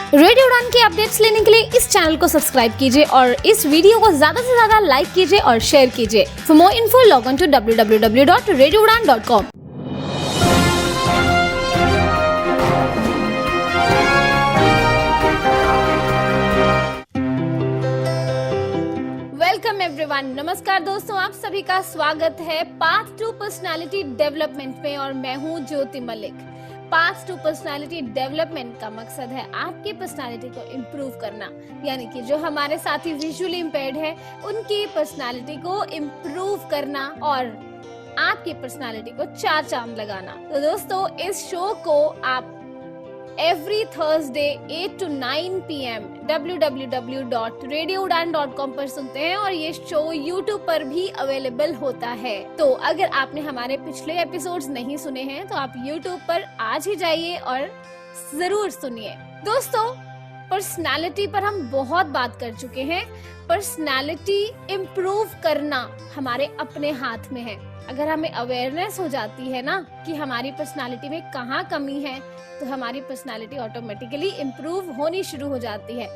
Radio उड़ान की updates लेने के लिए इस चैनल को सब्सक्राइब कीजिए और इस वीडियो को ज्यादा से ज्यादा लाइक कीजिए और शेयर कीजिए। For more info log on to www.radioudan.com। Welcome everyone, नमस्कार दोस्तों, आप सभी का स्वागत है पाथ टू पर्सनालिटी डेवलपमेंट में और मैं हूँ Jyoti Malik. Path to personality development का मकसद है आपकी पर्सनालिटी को इम्प्रूव करना, यानी कि जो हमारे साथी विजुअली इम्पेयर्ड है उनकी पर्सनालिटी को इम्प्रूव करना और आपकी पर्सनालिटी को चार चांद लगाना। तो दोस्तों, इस शो को आप every Thursday 8 to 9 PM www.radioudan.com पर सुनते हैं और ये शो YouTube पर भी अवेलेबल होता है। तो अगर आपने हमारे पिछले एपिसोड्स नहीं सुने हैं तो आप YouTube पर आज ही जाइए और जरूर सुनिए। दोस्तों, पर्सनालिटी पर हम बहुत बात कर चुके हैं। पर्सनालिटी इम्प्रूव करना हमारे अपने हाथ में है। अगर हमें अवेयरनेस हो जाती है ना कि हमारी पर्सनालिटी में कहाँ कमी है, तो हमारी पर्सनालिटी ऑटोमेटिकली इम्प्रूव होनी शुरू हो जाती है।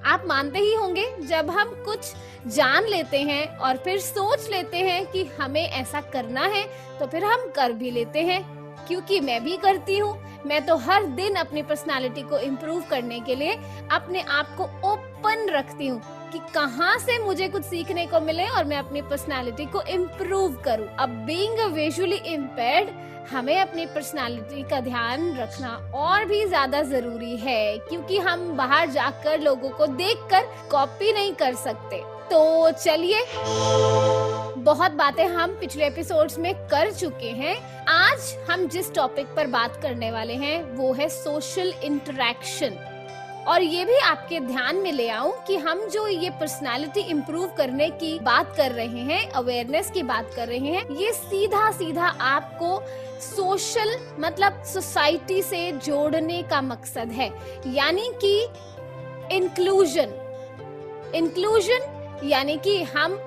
आप मानते ही होंगे, जब हम कुछ जान लेते हैं और फिर सोच लेते हैं कि हमें ऐसा करना है तो फिर हम कर भी लेते हैं, क्योंकि मैं भी करती हूँ। मैं तो हर दिन अपनी पर्सनालिटी को इम्प्रूव करने के लिए अपने आप को ओपन रखती हूँ कि कहाँ से मुझे कुछ सीखने को मिले और मैं अपनी पर्सनालिटी को इम्प्रूव करूँ। अब बीइंग अ विजुअली इम्पेयर्ड, हमें अपनी पर्सनालिटी का ध्यान रखना और भी ज्यादा जरूरी है, क्योंकि हम बाहर जाकर लोगों को देखकर कॉपी नहीं कर सकते। तो चलिए, बहुत बातें हम पिछले एपिसोड्स में कर चुके हैं। आज हम जिस टॉपिक पर बात करने वाले हैं वो है सोशल इंटरेक्शन। और ये भी आपके ध्यान में ले आऊं कि हम जो ये पर्सनालिटी इम्प्रूव करने की बात कर रहे हैं, अवेयरनेस की बात कर रहे हैं, ये सीधा सीधा आपको सोशल मतलब सोसाइटी से जोड़ने का मकसद है, यानी कि इंक्लूजन। यानी कि हम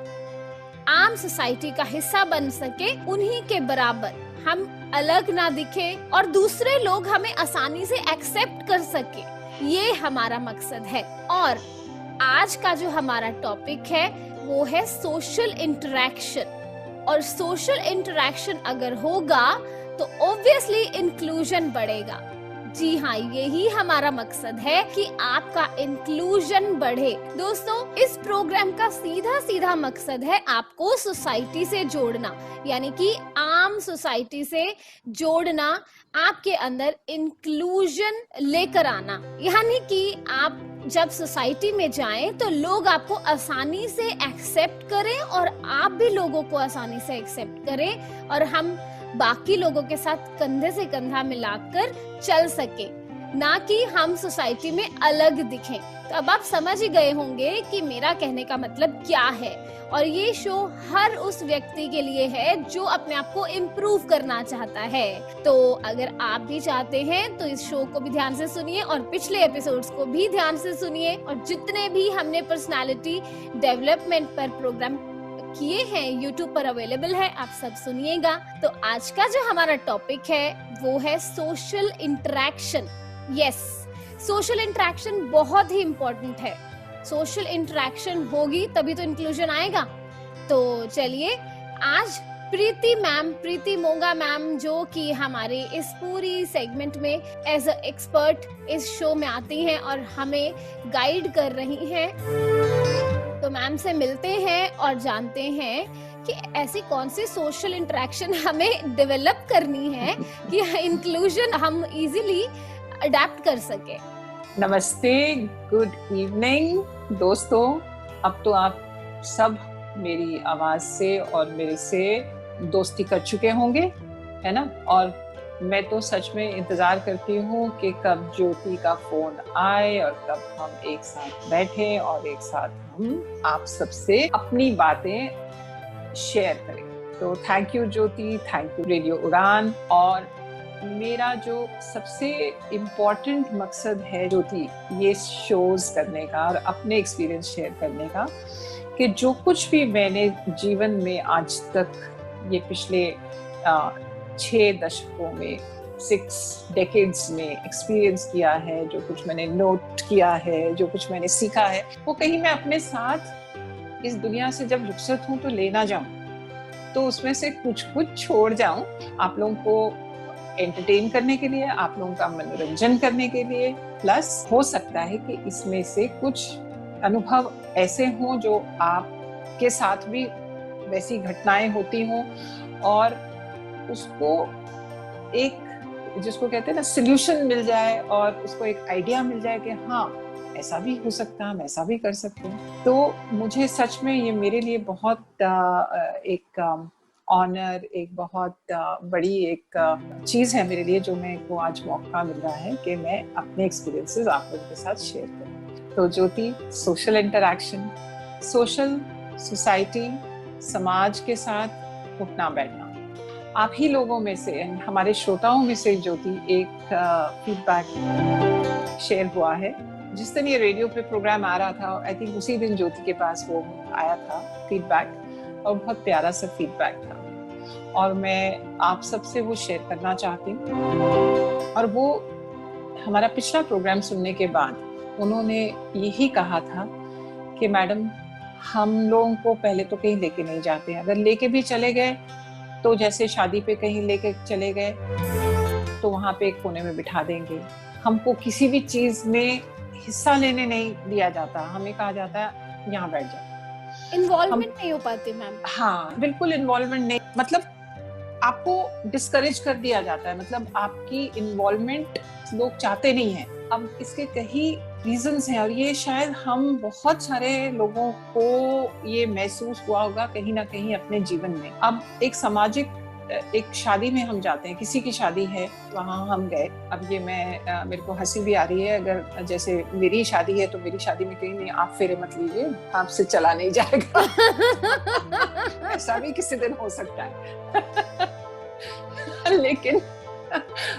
आम सोसाइटी का हिस्सा बन सके, उन्हीं के बराबर हम अलग ना दिखे और दूसरे लोग हमें आसानी से एक्सेप्ट कर सके, ये हमारा मकसद है। और आज का जो हमारा टॉपिक है वो है सोशल इंटरेक्शन। और सोशल इंटरेक्शन अगर होगा तो ऑब्वियसली इंक्लूजन बढ़ेगा। जी हाँ, यही हमारा मकसद है कि आपका इंक्लूजन बढ़े। दोस्तों, इस प्रोग्राम का सीधा सीधा मकसद है आपको सोसाइटी से जोड़ना, यानी कि आम सोसाइटी से जोड़ना, आपके अंदर इंक्लूजन लेकर आना। यानी कि आप जब सोसाइटी में जाएं तो लोग आपको आसानी से एक्सेप्ट करें और आप भी लोगों को आसानी से एक्सेप्ट करें और हम बाकी लोगों के साथ कंधे से कंधा मिलाकर चल सके, ना कि हम सोसाइटी में अलग दिखें। तो अब आप समझ ही गए होंगे कि मेरा कहने का मतलब क्या है। और ये शो हर उस व्यक्ति के लिए है जो अपने आप को इम्प्रूव करना चाहता है। तो अगर आप भी चाहते हैं तो इस शो को भी ध्यान से सुनिए और पिछले एपिसोड्स को भी ध्यान से सुनिए, और जितने भी हमने पर्सनालिटी डेवलपमेंट पर प्रोग्राम किए हैं YouTube पर अवेलेबल है, आप सब सुनिएगा। तो आज का जो हमारा टॉपिक है वो है social interaction. Yes, social interaction बहुत ही इम्पोर्टेंट है। सोशल इंटरेक्शन होगी तभी तो इंक्लूजन आएगा। तो चलिए, आज प्रीति मोंगा मैम, जो कि हमारे इस पूरी सेगमेंट में एज अ एक्सपर्ट इस शो में आती हैं और हमें गाइड कर रही हैं, तो मैम से मिलते हैं और जानते हैं कि ऐसी कौन सी सोशल इंटरेक्शन हमें डेवलप करनी है कि इंक्लूजन हम इजीली अडेप्ट कर सके। नमस्ते, गुड इवनिंग दोस्तों। अब तो आप सब मेरी आवाज से और मेरे से दोस्ती कर चुके होंगे, है ना? और मैं तो सच में इंतजार करती हूँ कि कब ज्योति का फोन आए और कब हम एक साथ बैठे और एक साथ हम आप सबसे अपनी बातें शेयर करें। तो thank you Jyoti, thank you radio उड़ान। और मेरा जो सबसे इम्पोर्टेंट मकसद है ज्योति, ये शोज करने का और अपने एक्सपीरियंस शेयर करने का, कि जो कुछ भी मैंने जीवन में आज तक ये पिछले 6 दशकों में 6 डेकेड्स में एक्सपीरियंस किया है, जो कुछ मैंने नोट किया है, जो कुछ मैंने सीखा है, वो कहीं मैं अपने साथ इस दुनिया से जब रुखसत हूँ तो लेना जाऊं, तो उसमें से कुछ छोड़ जाऊं आप लोगों को एंटरटेन करने के लिए, आप लोगों का मनोरंजन करने के लिए। प्लस हो सकता है कि इसमें से कुछ अनुभव ऐसे हों जो आपके साथ भी वैसी घटनाएं होती हों, और उसको एक, जिसको कहते हैं ना, सॉल्यूशन मिल जाए, और उसको एक आइडिया मिल जाए कि हाँ ऐसा भी हो सकता है, हम ऐसा भी कर सकते हैं। तो मुझे सच में ये मेरे लिए बहुत एक ऑनर, एक बहुत बड़ी एक चीज़ है मेरे लिए, जो मेरे को आज मौका मिल रहा है कि मैं अपने एक्सपीरियंसेस आप लोगों के साथ शेयर करूं। तो ज्योति, सोशल इंटरैक्शन, सोशल सोसाइटी, समाज के साथ उठना बैठना, आप ही लोगों में से, हमारे श्रोताओं में से ज्योति एक फीडबैक शेयर हुआ है। जिस दिन ये रेडियो पे प्रोग्राम आ रहा था, आई थिंक उसी दिन ज्योति के पास वो आया था फीडबैक, और बहुत प्यारा सा फीडबैक था, और मैं आप सबसे वो शेयर करना चाहती हूँ। और वो हमारा पिछला प्रोग्राम सुनने के बाद उन्होंने यही कहा था कि मैडम, हम लोगों को पहले तो कहीं लेके नहीं जाते, अगर लेके भी चले गए तो जैसे शादी पे कहीं लेके चले गए तो वहां पे एक कोने में बिठा देंगे, हमको किसी भी चीज में हिस्सा लेने नहीं दिया जाता, हमें कहा जाता है यहाँ बैठ जाओ, इन्वॉल्वमेंट नहीं हो पाती मैम। हाँ बिल्कुल इन्वॉल्वमेंट नहीं, मतलब आपको डिस्करेज कर दिया जाता है, मतलब आपकी इन्वॉल्वमेंट लोग चाहते नहीं है। अब इसके कई रीजंस हैं, और ये शायद हम बहुत सारे लोगों को ये महसूस हुआ होगा कहीं ना कहीं अपने जीवन में। अब एक सामाजिक, एक शादी में हम जाते हैं, किसी की शादी है, वहां हम गए। अब ये मेरे को हंसी भी आ रही है, अगर जैसे मेरी शादी है तो मेरी शादी में कहीं नहीं आप फेरे मत लीजिए, आपसे चला नहीं जाएगा। ऐसा भी किसी दिन हो सकता है। लेकिन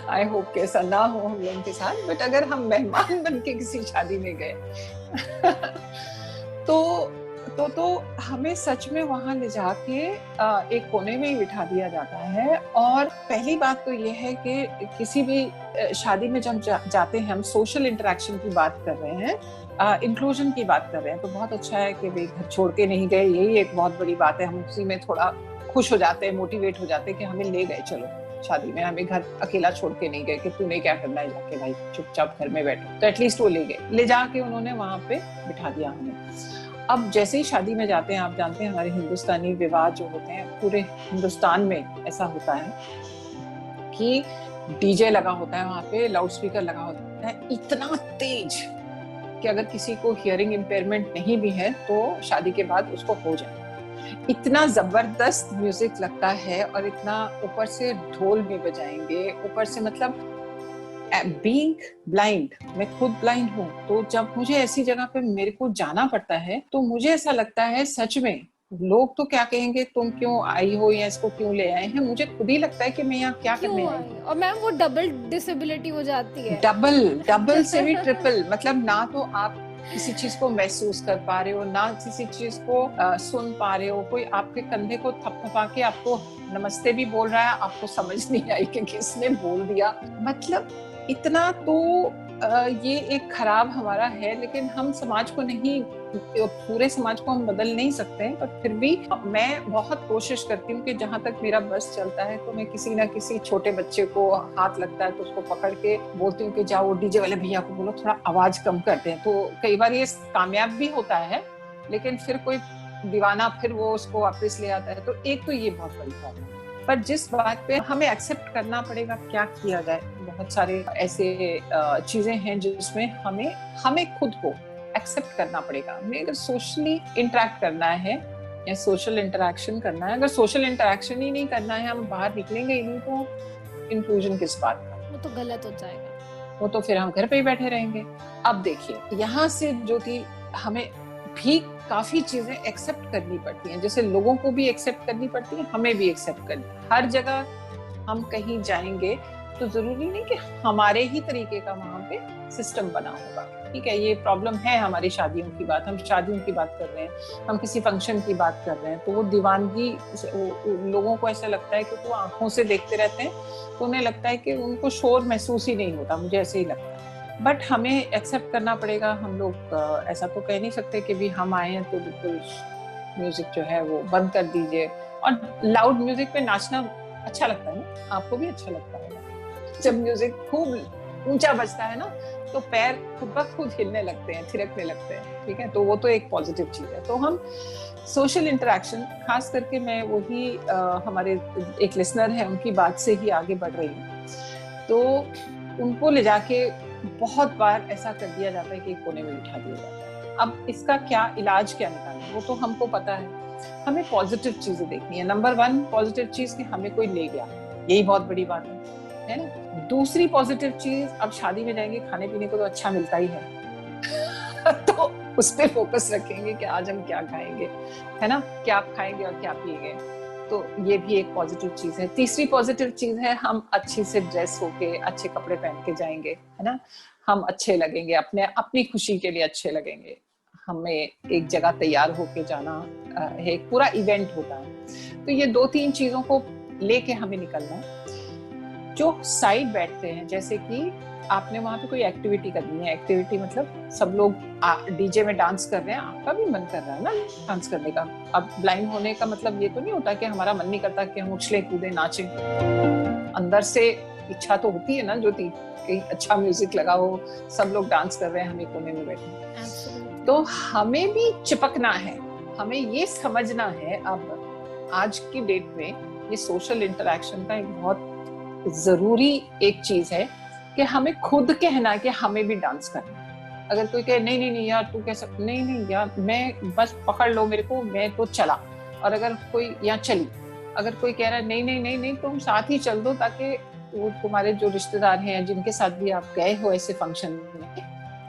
आई होप कि ऐसा ना हो हम लोगों के साथ, बट अगर हम मेहमान बन के किसी शादी में गए तो हमें सच में वहां ले जाके एक कोने में ही बिठा दिया जाता है। और पहली बात तो ये है कि किसी भी शादी में जब जाते हैं, हम सोशल इंटरेक्शन की बात कर रहे हैं, इंक्लूजन की बात कर रहे हैं, तो बहुत अच्छा है कि वे घर छोड़ के नहीं गए, यही एक बहुत बड़ी बात है। हम उसी में थोड़ा खुश हो जाते हैं, मोटिवेट हो जाते हैं कि हमें ले गए, चलो शादी में, हमें घर अकेला छोड़ के नहीं गए कि तूने क्या करना है जाके, भाई चुपचाप घर में बैठो, तो एटलीस्ट वो ले गए, ले जाके उन्होंने वहां पे बिठा दिया हमें। अब जैसे ही शादी में जाते हैं, आप जानते हैं हमारे हिंदुस्तानी विवाह जो होते हैं, पूरे हिंदुस्तान में ऐसा होता है कि डीजे लगा होता है, वहां पे लाउड स्पीकर लगा होता है इतना तेज कि अगर किसी को हियरिंग इम्पेयरमेंट नहीं भी है तो शादी के बाद उसको हो जाए, इतना जबरदस्त म्यूजिक लगता है, और इतना ऊपर से ढोल भी बजाएंगे, ऊपर से, मतलब बीइंग ब्लाइंड, मैं खुद ब्लाइंड हूँ, तो जब मुझे ऐसी जगह पे मेरे को जाना पड़ता है तो मुझे ऐसा लगता है सच में लोग तो क्या कहेंगे, तुम क्यों आई हो या इसको क्यों ले आए हैं, मुझे खुद ही लगता है कि मैं यहाँ क्या करने आई हूँ। और मैम वो डबल डिसेबिलिटी हो जाती है, डबल से भी ट्रिपल, मतलब ना तो आप किसी चीज को महसूस कर पा रहे हो, ना किसी चीज को सुन पा रहे हो, कोई आपके कंधे को थपथपा के आपको नमस्ते भी बोल रहा है, आपको समझ नहीं आई कि किसने बोल दिया, मतलब इतना तो ये एक खराब हमारा है। लेकिन हम समाज को नहीं, पूरे समाज को हम बदल नहीं सकते, पर फिर भी मैं बहुत कोशिश करती हूँ कि जहां तक मेरा बस चलता है तो मैं किसी ना किसी छोटे बच्चे को हाथ लगता है तो उसको पकड़ के बोलती हूँ कि जाओ डीजे वाले भैया को बोलो थोड़ा आवाज कम कर दें। तो कई बार ये कामयाब भी होता है, लेकिन फिर कोई दीवाना फिर वो उसको वापस ले आता है। तो एक तो ये बहुत बड़ी बात है, पर जिस बात पे हमें एक्सेप्ट करना पड़ेगा, क्या किया जाए, बहुत सारे ऐसे चीजें हैं जिसमें हमें खुद को एक्सेप्ट करना पड़ेगा। हमें अगर सोशली इंटरेक्ट करना है या सोशल इंटरेक्शन करना है, अगर सोशल इंटरेक्शन ही नहीं करना है, हम बाहर निकलेंगे ही नहीं, तो इंक्लूजन किस बात का, वो तो गलत हो जाएगा, वो तो फिर हम घर पे ही बैठे रहेंगे। अब देखिए यहाँ से ज्योति हमें भी काफी चीजें एक्सेप्ट करनी पड़ती हैं, जैसे लोगों को भी एक्सेप्ट करनी पड़ती है, हमें भी एक्सेप्ट करनी। हर जगह हम कहीं जाएंगे तो जरूरी नहीं कि हमारे ही तरीके का वहां पे सिस्टम बना होगा। ठीक है, ये प्रॉब्लम है हमारी शादियों की बात, हम शादियों की बात कर रहे हैं, हम किसी फंक्शन की बात कर रहे हैं, तो वो दीवानगी लोगों को ऐसा लगता है कि वो आंखों से देखते रहते हैं, तो उन्हें लगता है कि उनको शोर महसूस ही नहीं होता, मुझे ऐसे ही लगता है। बट हमें एक्सेप्ट करना पड़ेगा। हम लोग ऐसा तो कह नहीं सकते कि भी हम आए हैं तो बिल्कुल म्यूजिक जो है वो बंद कर दीजिए। और लाउड म्यूजिक पे नाचना अच्छा लगता है ना, आपको भी अच्छा लगता है जब म्यूजिक खूब ऊंचा बजता है ना, तो पैर खुद ब खुद हिलने लगते हैं, थिरकने लगते हैं। ठीक है, तो वो तो एक पॉजिटिव चीज है। तो हम सोशल इंटरेक्शन, खास करके मैं वही हमारे एक लिसनर है उनकी बात से ही आगे बढ़ रही हूँ। तो उनको ले जाके बहुत बार ऐसा कर दिया जाता है कि एक कोने में बिठा दिया जाता है। अब इसका क्या इलाज क्या निकालना, वो तो हमको पता है। हमें पॉजिटिव चीजें देखनी है। नंबर 1 पॉजिटिव चीज कि हमें कोई ले गया, यही बहुत बड़ी बात है ना। दूसरी पॉजिटिव चीज, अब शादी में जाएंगे, खाने पीने को तो अच्छा मिलता ही है तो उस पर फोकस रखेंगे कि आज हम क्या खाएंगे, है ना, क्या आप खाएंगे और क्या पिएंगे। तो ये भी एक पॉजिटिव चीज है। तीसरी पॉजिटिव चीज है हम अच्छे से ड्रेस होके, अच्छे कपड़े पहन के जाएंगे, है ना, हम अच्छे लगेंगे, अपनी खुशी के लिए अच्छे लगेंगे। हमें एक जगह तैयार होके जाना है, एक पूरा इवेंट होता है। तो ये 2-3 चीजों को लेके हमें निकलना। जो साइड बैठते हैं, जैसे कि आपने वहां पे कोई एक्टिविटी करनी है, एक्टिविटी मतलब सब लोग डीजे में डांस कर रहे हैं, आपका भी मन कर रहा है ना डांस करने का। अब ब्लाइंड होने का मतलब ये तो नहीं होता कि हमारा मन नहीं करता कि हम उछले कूदे नाचें। अंदर से इच्छा तो होती है ना, जो थी कहीं अच्छा म्यूजिक लगा हो, सब लोग डांस कर रहे हैं, हमें कोने में बैठे। तो हमें भी चिपकना है, हमें ये समझना है। अब आज की डेट में ये सोशल इंटरेक्शन का एक बहुत जरूरी एक चीज है कि हमें खुद कहना है कि हमें भी डांस करना है। अगर कोई कहे नहीं नहीं नहीं यार तू कैसे, नहीं नहीं यार मैं बस पकड़ लो मेरे को, मैं तो चला। और अगर कोई या चली, अगर कोई कह रहा है नहीं नहीं नहीं नहीं तुम साथ ही चल दो, ताकि वो तुम्हारे जो रिश्तेदार हैं जिनके साथ भी आप गए हो ऐसे फंक्शन में,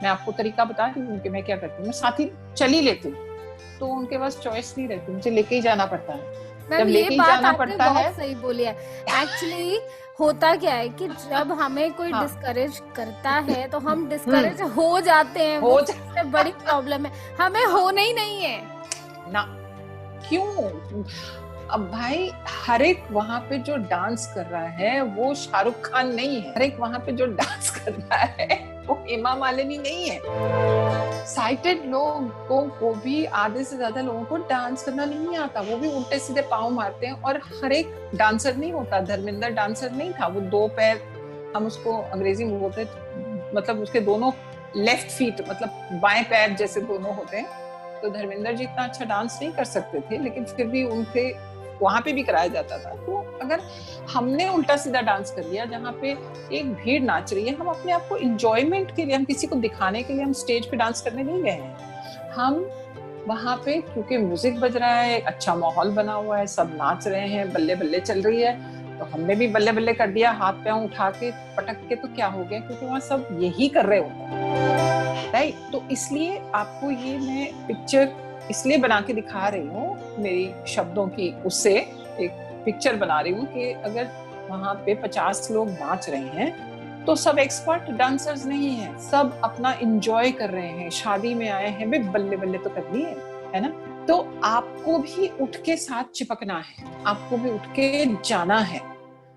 मैं आपको तरीका बता रही हूँ कि मैं क्या करती हूँ, मैं साथ ही चल ही लेती हूँ। तो उनके पास चॉइस नहीं रहती, मुझे लेके ही जाना पड़ता है। मैम ये बात आपने बहुत सही बोली है। एक्चुअली होता क्या है कि जब हमें कोई डिस्करेज करता है तो हम डिस्करेज हो जाते हैं, वो सबसे बड़ी प्रॉब्लम है। हमें होना ही नहीं है ना। क्यों? अब भाई हर एक वहां पे जो डांस कर रहा है वो शाहरुख खान नहीं है, हर एक वहां पे जो डांस कर रहा है वो हेमा मालिनी नहीं है। साइटेड लोगों को भी, आधे से ज्यादा लोगों को डांस करना नहीं आता, वो भी उल्टे सीधे पाँव मारते हैं। और हर एक डांसर नहीं होता। धर्मेंद्र डांसर नहीं था, वो 2 पैर, हम उसको अंग्रेजी में बोलते, मतलब उसके दोनों लेफ्ट फीट मतलब बाएं पैर जैसे दोनों होते हैं। तो धर्मेंद्र जी इतना अच्छा डांस नहीं कर सकते थे, लेकिन फिर भी उनके वहां पे भी कराया जाता था। तो अगर हमने उल्टा सीधा डांस कर लिया जहाँ पे एक भीड़ नाच रही है, हम अपने आप को इंजॉयमेंट के लिए, हम किसी को दिखाने के लिए हम स्टेज पे डांस करने नहीं गए हैं। हम वहां पे क्योंकि म्यूजिक बज रहा है, अच्छा माहौल बना हुआ है, सब नाच रहे हैं, बल्ले बल्ले चल रही है, तो हमने भी बल्ले बल्ले कर दिया, हाथ पैर उठा के पटक के। तो क्या हो गया, क्योंकि वहां सब यही कर रहे होते हैं, राइट। तो इसलिए आपको ये मैं पिक्चर इसलिए बना के दिखा रही हूँ, मेरी शब्दों की उससे एक पिक्चर बना रही हूँ कि अगर वहां पे 50 लोग नाच रहे हैं तो सब एक्सपर्ट डांसर्स नहीं हैं, सब अपना एंजॉय कर रहे हैं, शादी में आए हैं, भी बल्ले बल्ले तो करनी है ना। तो आपको भी उठ के साथ चिपकना है, आपको भी उठ के जाना है।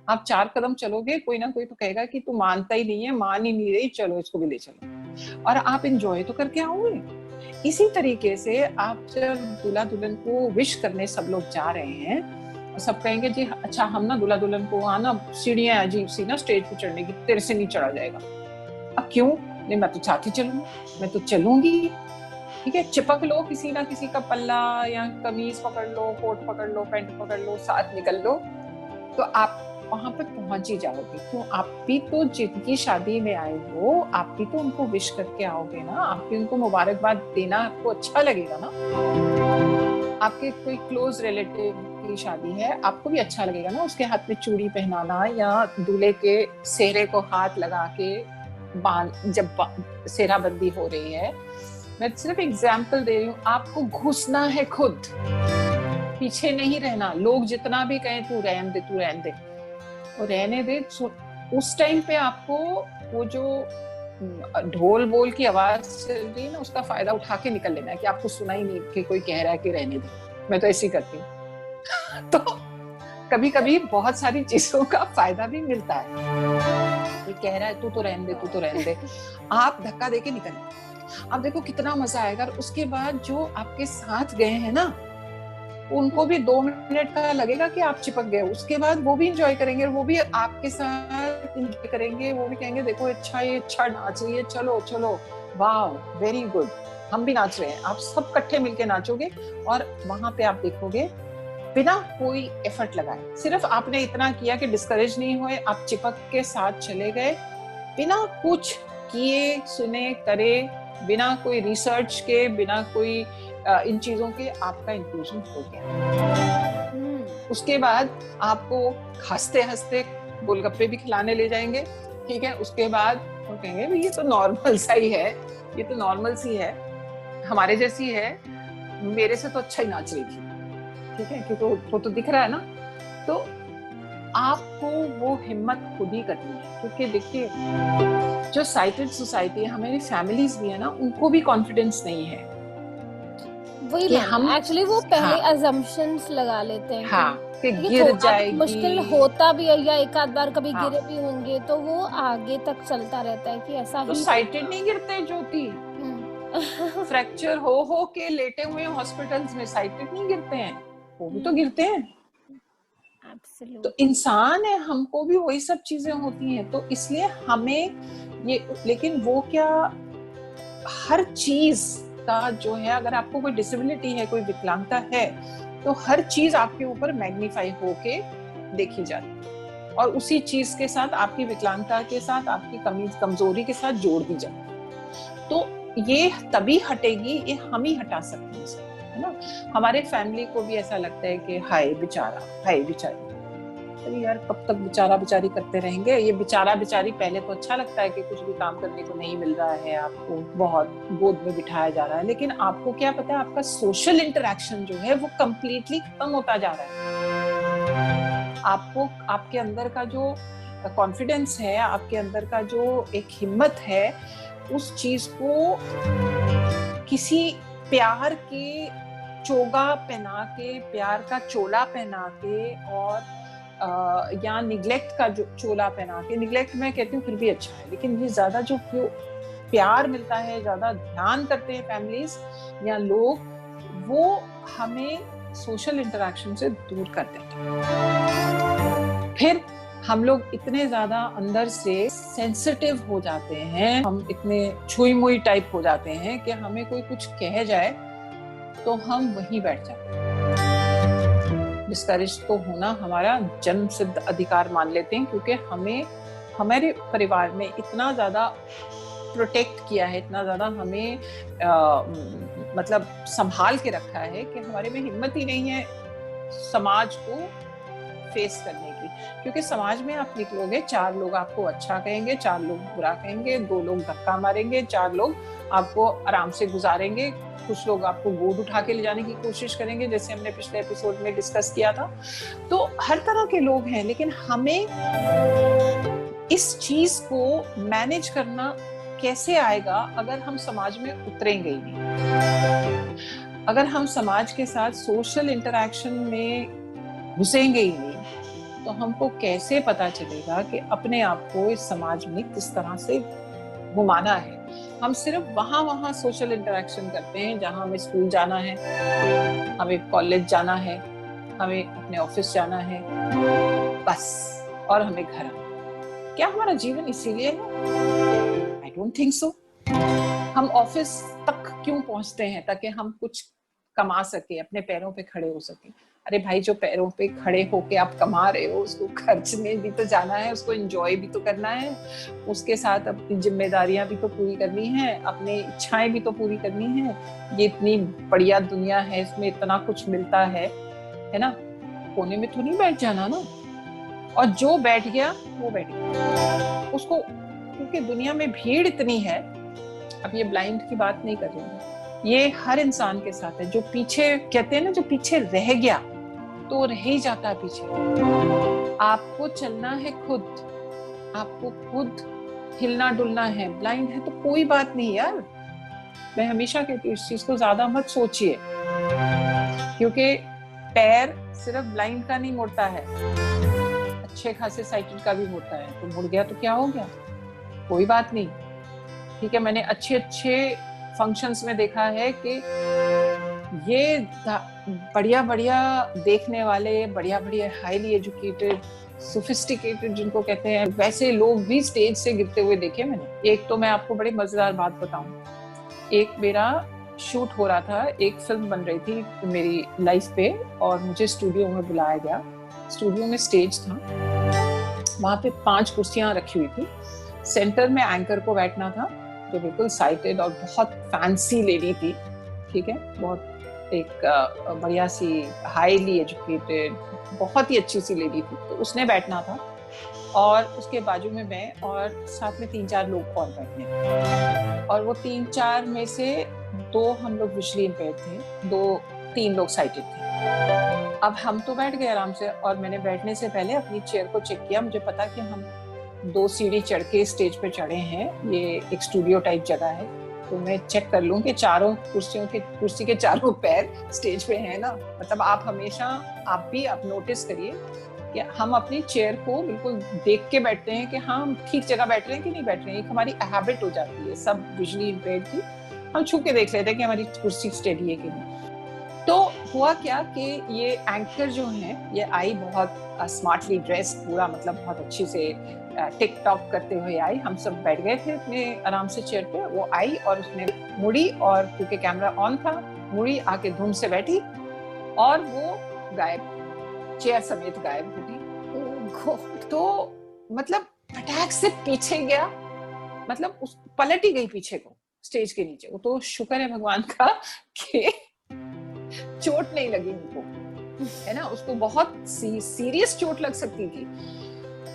आप 4 कदम चलोगे, कोई ना कोई तो कहेगा कि तू मानता ही नहीं है, मान ही नहीं रही, चलो इसको भी ले चलो, और आप एंजॉय तो करके आओगे। इसी तरीके से आप जब दूल्हा दुल्हन को विश करने सब लोग जा रहे हैं, सब कहेंगे जी अच्छा हम ना दूल्हा दुल्हन को आना, सीढ़ियां अजीब सी ना स्टेज पे चढ़ने की, तेरे से नहीं चढ़ा जाएगा। अब क्यों नहीं, मैं तो साथ ही चलूंगी, मैं तो चलूंगी। ठीक है, चिपक लो किसी ना किसी का पल्ला, या कमीज पकड़ लो, कोट पकड़ लो, पैंट पकड़ लो, साथ निकल लो, तो आप वहां पर पहुंच ही जाओगे। क्यों? आप भी तो जिनकी शादी में आए हो, आप भी तो उनको विश करके आओगे ना, आप भी उनको मुबारकबाद देना आपको अच्छा लगेगा ना। आपके कोई क्लोज रिलेटिव की शादी है, आपको भी अच्छा लगेगा ना उसके हाथ में चूड़ी पहनाना, या दूल्हे के सेहरे को हाथ लगा के जब सेहराबंदी हो रही है। मैं सिर्फ एग्जाम्पल दे रही हूँ, आपको घुसना है खुद, पीछे नहीं रहना। लोग जितना भी कहें तू रहने दे, तू रहने दे, और रहने दे, उस टाइम पे आपको वो जो ढोल बोल की आवाज चल रही है ना, उसका फायदा उठा के निकल लेना है कि आपको सुना ही नहीं कि कोई कह रहा है कि रहने दो। मैं तो ऐसे ही करती हूँ। तो कभी कभी बहुत सारी चीजों का फायदा भी मिलता है। ये कह रहा है तू तो रहने दे, तू तो रहने दे, आप धक्का देके निकल। अब देखो कितना मजा आएगा। उसके बाद जो आपके साथ गए हैं ना, उनको भी 2 मिनट का लगेगा कि आप चिपक गए, उसके बाद वो भी इंजॉय करेंगे, वो भी आपके साथ इंजॉय करेंगे, वो भी कहेंगे देखो अच्छा ये अच्छा नाच रही है, चलो चलो, वाह वेरी गुड, हम भी नाच रहे हैं। आप सब इकट्ठे मिलके नाचोगे और वहां पे आप देखोगे बिना कोई एफर्ट लगाए, सिर्फ आपने इतना किया कि डिस्करेज नहीं हुए, आप चिपक के साथ चले गए, बिना कुछ किए सुने करे, बिना कोई रिसर्च के, बिना कोई इन चीजों के आपका इंक्लूजन हो गया। उसके बाद आपको हंसते हंसते गोलगप्पे भी खिलाने ले जाएंगे, ठीक है। उसके बाद वो कहेंगे ये तो नॉर्मल सा ही है, ये तो नॉर्मल सी है, हमारे जैसी है, मेरे से तो अच्छा ही नाच रही थी, ठीक है, क्योंकि वो तो दिख रहा है ना। तो आपको वो हिम्मत खुद ही करनी है, क्योंकि देखिए जो साइटेड सोसाइटी है, हमारी फैमिलीज भी है ना, उनको भी कॉन्फिडेंस नहीं है। वही कि हम एक्चुअली वो पहले अजम्पशंस लगा लेते हैं कि गिर जाएगी, मुश्किल होता भी है या एक आध बार कभी गिरे भी होंगे, तो वो आगे तक चलता रहता है कि ऐसा तो ही साइटेड नहीं गिरते ज्योति, फ्रैक्चर हो के लेटे हुए हॉस्पिटल्स में साइटेड नहीं गिरते हैं, वो भी तो गिरते हैं। तो इंसान है, हमको भी वही सब चीजें होती हैं। तो इसलिए हमें ये, लेकिन वो क्या, हर चीज का जो है, अगर आपको कोई डिसेबिलिटी है, कोई विकलांगता है, तो हर चीज आपके ऊपर मैग्नीफाई होके देखी जाती है और उसी चीज के साथ, आपकी विकलांगता के साथ, आपकी कमजोरी के साथ जोड़ दी जाती है। तो ये तभी हटेगी, ये हम ही हटा सकते हैं, है ना। हमारे फैमिली को भी ऐसा लगता है कि हाय बेचारा, हाय बेचारी, अरे यार कब तक बेचारा बेचारी करते रहेंगे। ये बेचारा बेचारी पहले तो अच्छा लगता है कि कुछ भी काम करने को नहीं मिल रहा है, आपको बहुत गोद में बिठाया जा रहा है, लेकिन आपको क्या पता है, आपका सोशल इंटरेक्शन जो है वो कंप्लीटली खत्म होता जा रहा है। आपको, आपके अंदर का जो कॉन्फिडेंस है, आपके अंदर का जो एक हिम्मत है, उस चीज को किसी प्यार के चोगा पहना के, प्यार का चोला पहना के, और या निग्लेक्ट का जो चोला पहना के, निग्लेक्ट मैं कहती हूँ फिर भी अच्छा है, लेकिन ये ज्यादा जो प्यार मिलता है, ज्यादा ध्यान करते हैं फैमिलीज या लोग, वो हमें सोशल इंटरेक्शन से दूर कर देते हैं। फिर हम लोग इतने ज्यादा अंदर से सेंसिटिव हो जाते हैं, हम इतने छुई मुई टाइप हो जाते हैं कि हमें कोई कुछ कह जाए तो हम वहीं बैठ जाते हैं। डिस्करेज तो होना हमारा जन्म सिद्ध अधिकार मान लेते हैं, क्योंकि हमें हमारे परिवार में इतना ज्यादा प्रोटेक्ट किया है, इतना ज्यादा हमें मतलब संभाल के रखा है कि हमारे में हिम्मत ही नहीं है समाज को फेस करने की। क्योंकि समाज में आप निकलोगे, 4 लोग आपको अच्छा कहेंगे, 4 लोग बुरा कहेंगे, 2 लोग धक्का मारेंगे, 4 लोग आपको आराम से गुजारेंगे, कुछ लोग आपको गोद उठा के ले जाने की कोशिश करेंगे, जैसे हमने पिछले एपिसोड में डिस्कस किया था। तो हर तरह के लोग हैं, लेकिन हमें इस चीज को मैनेज करना कैसे आएगा अगर हम समाज में उतरेंगे ही नहीं, अगर हम समाज के साथ सोशल इंटरेक्शन में घुसेंगे ही नहीं, तो हमको कैसे पता चलेगा कि अपने आप को इस समाज में किस तरह से घुमाना है। हम सिर्फ वहां सोशल इंटरेक्शन करते हैं जहां हमें स्कूल जाना है, हमें कॉलेज जाना है, हमें अपने ऑफिस जाना है, बस, और हमें घर आना। क्या हमारा जीवन इसीलिए है? I don't think so. हम ऑफिस तक क्यों पहुंचते हैं? ताकि हम कुछ कमा सके, अपने पैरों पे खड़े हो सके। अरे भाई, जो पैरों पे खड़े होके आप कमा रहे हो, उसको खर्चने भी तो जाना है, उसको एंजॉय भी तो करना है, उसके साथ अपनी जिम्मेदारियां भी तो पूरी करनी है, अपनी इच्छाएं भी तो पूरी करनी है। ये इतनी बढ़िया दुनिया है, इसमें इतना कुछ मिलता है ना। कोने में तो नहीं बैठ जाना ना, और जो बैठ गया वो बैठ गया उसको, क्योंकि दुनिया में भीड़ इतनी है। अब ये ब्लाइंड की बात नहीं कर रही हूँ, ये हर इंसान के साथ है। जो पीछे, कहते हैं ना, जो पीछे रह गया तो रह ही जाता है पीछे। आपको चलना है खुद, आपको खुद हिलना डुलना है, ब्लाइंड है तो कोई बात नहीं यार। मैं हमेशा कहती हूँ इस चीज को ज्यादा मत सोचिए, क्योंकि पैर सिर्फ ब्लाइंड का नहीं मुड़ता है, अच्छे खासे साइटेड का भी मुड़ता है। तो मुड़ गया तो क्या हो गया, कोई बात नहीं, ठीक है। मैंने अच्छे अच्छे फंक्शंस में देखा है कि ये बढ़िया बढ़िया देखने वाले, बढ़िया बढ़िया हाईली एजुकेटेड, सोफिस्टिकेटेड जिनको कहते हैं, वैसे लोग भी स्टेज से गिरते हुए देखे मैंने। एक तो मैं आपको बड़ी मजेदार बात बताऊं, एक मेरा शूट हो रहा था, एक फिल्म बन रही थी मेरी लाइफ पे, और मुझे स्टूडियो में बुलाया गया। स्टूडियो में स्टेज था, वहां पे 5 कुर्सियां रखी हुई थी, सेंटर में एंकर को बैठना था, जो बिल्कुल साइटेड और बहुत फैंसी लेडी थी, ठीक है, बहुत एक बढ़िया सी हाईली एजुकेटेड, बहुत ही अच्छी सी लेडी थी, तो उसने बैठना था। और उसके बाजू में मैं, और साथ में 3-4 लोग और बैठने, और वो 3-4 में से 2 हम लोग विजुअली इम्पेयर्ड थे, 2-3 लोग साइटेड थे। अब हम तो बैठ गए आराम से, और मैंने बैठने से पहले अपनी चेयर को चेक किया। मुझे पता कि हम 2 सीढ़ी चढ़ के स्टेज पे चढ़े हैं, ये एक स्टूडियो टाइप जगह है, तो मैं चेक कर लूं कि चारों कुर्सी के चारों पैर स्टेज पे हैं ना। मतलब आप हमेशा, आप नोटिस करिए कि हम अपनी चेयर को बिल्कुल देख के बैठते हैं कि हाँ हम ठीक जगह बैठ रहे हैं कि नहीं बैठ रहे हैं। एक हमारी हैबिट हो जाती है सब विजुअली इम्पेयर्ड की, हम छू के देख लेते हैं कि हमारी कुर्सी स्टेडी है कि नहीं। तो हुआ क्या कि ये एंकर जो है, ये आई बहुत स्मार्टली ड्रेस, पूरा मतलब बहुत अच्छी से टिक टॉक करते हुए आई। हम सब बैठ गए थे अपने आराम से चेयर पे, वो आई और उसने मुड़ी, और क्योंकि कैमरा ऑन था, मुड़ी आके धूम से बैठी और वो गायब, चेयर समेत गायब हो गई। तो मतलब फटाक से पीछे गया, मतलब उस पलट ही गई पीछे को, स्टेज के नीचे। वो तो शुक्र है भगवान का कि चोट नहीं लगी उनको, है ना, उसको बहुत सीरियस चोट लग सकती थी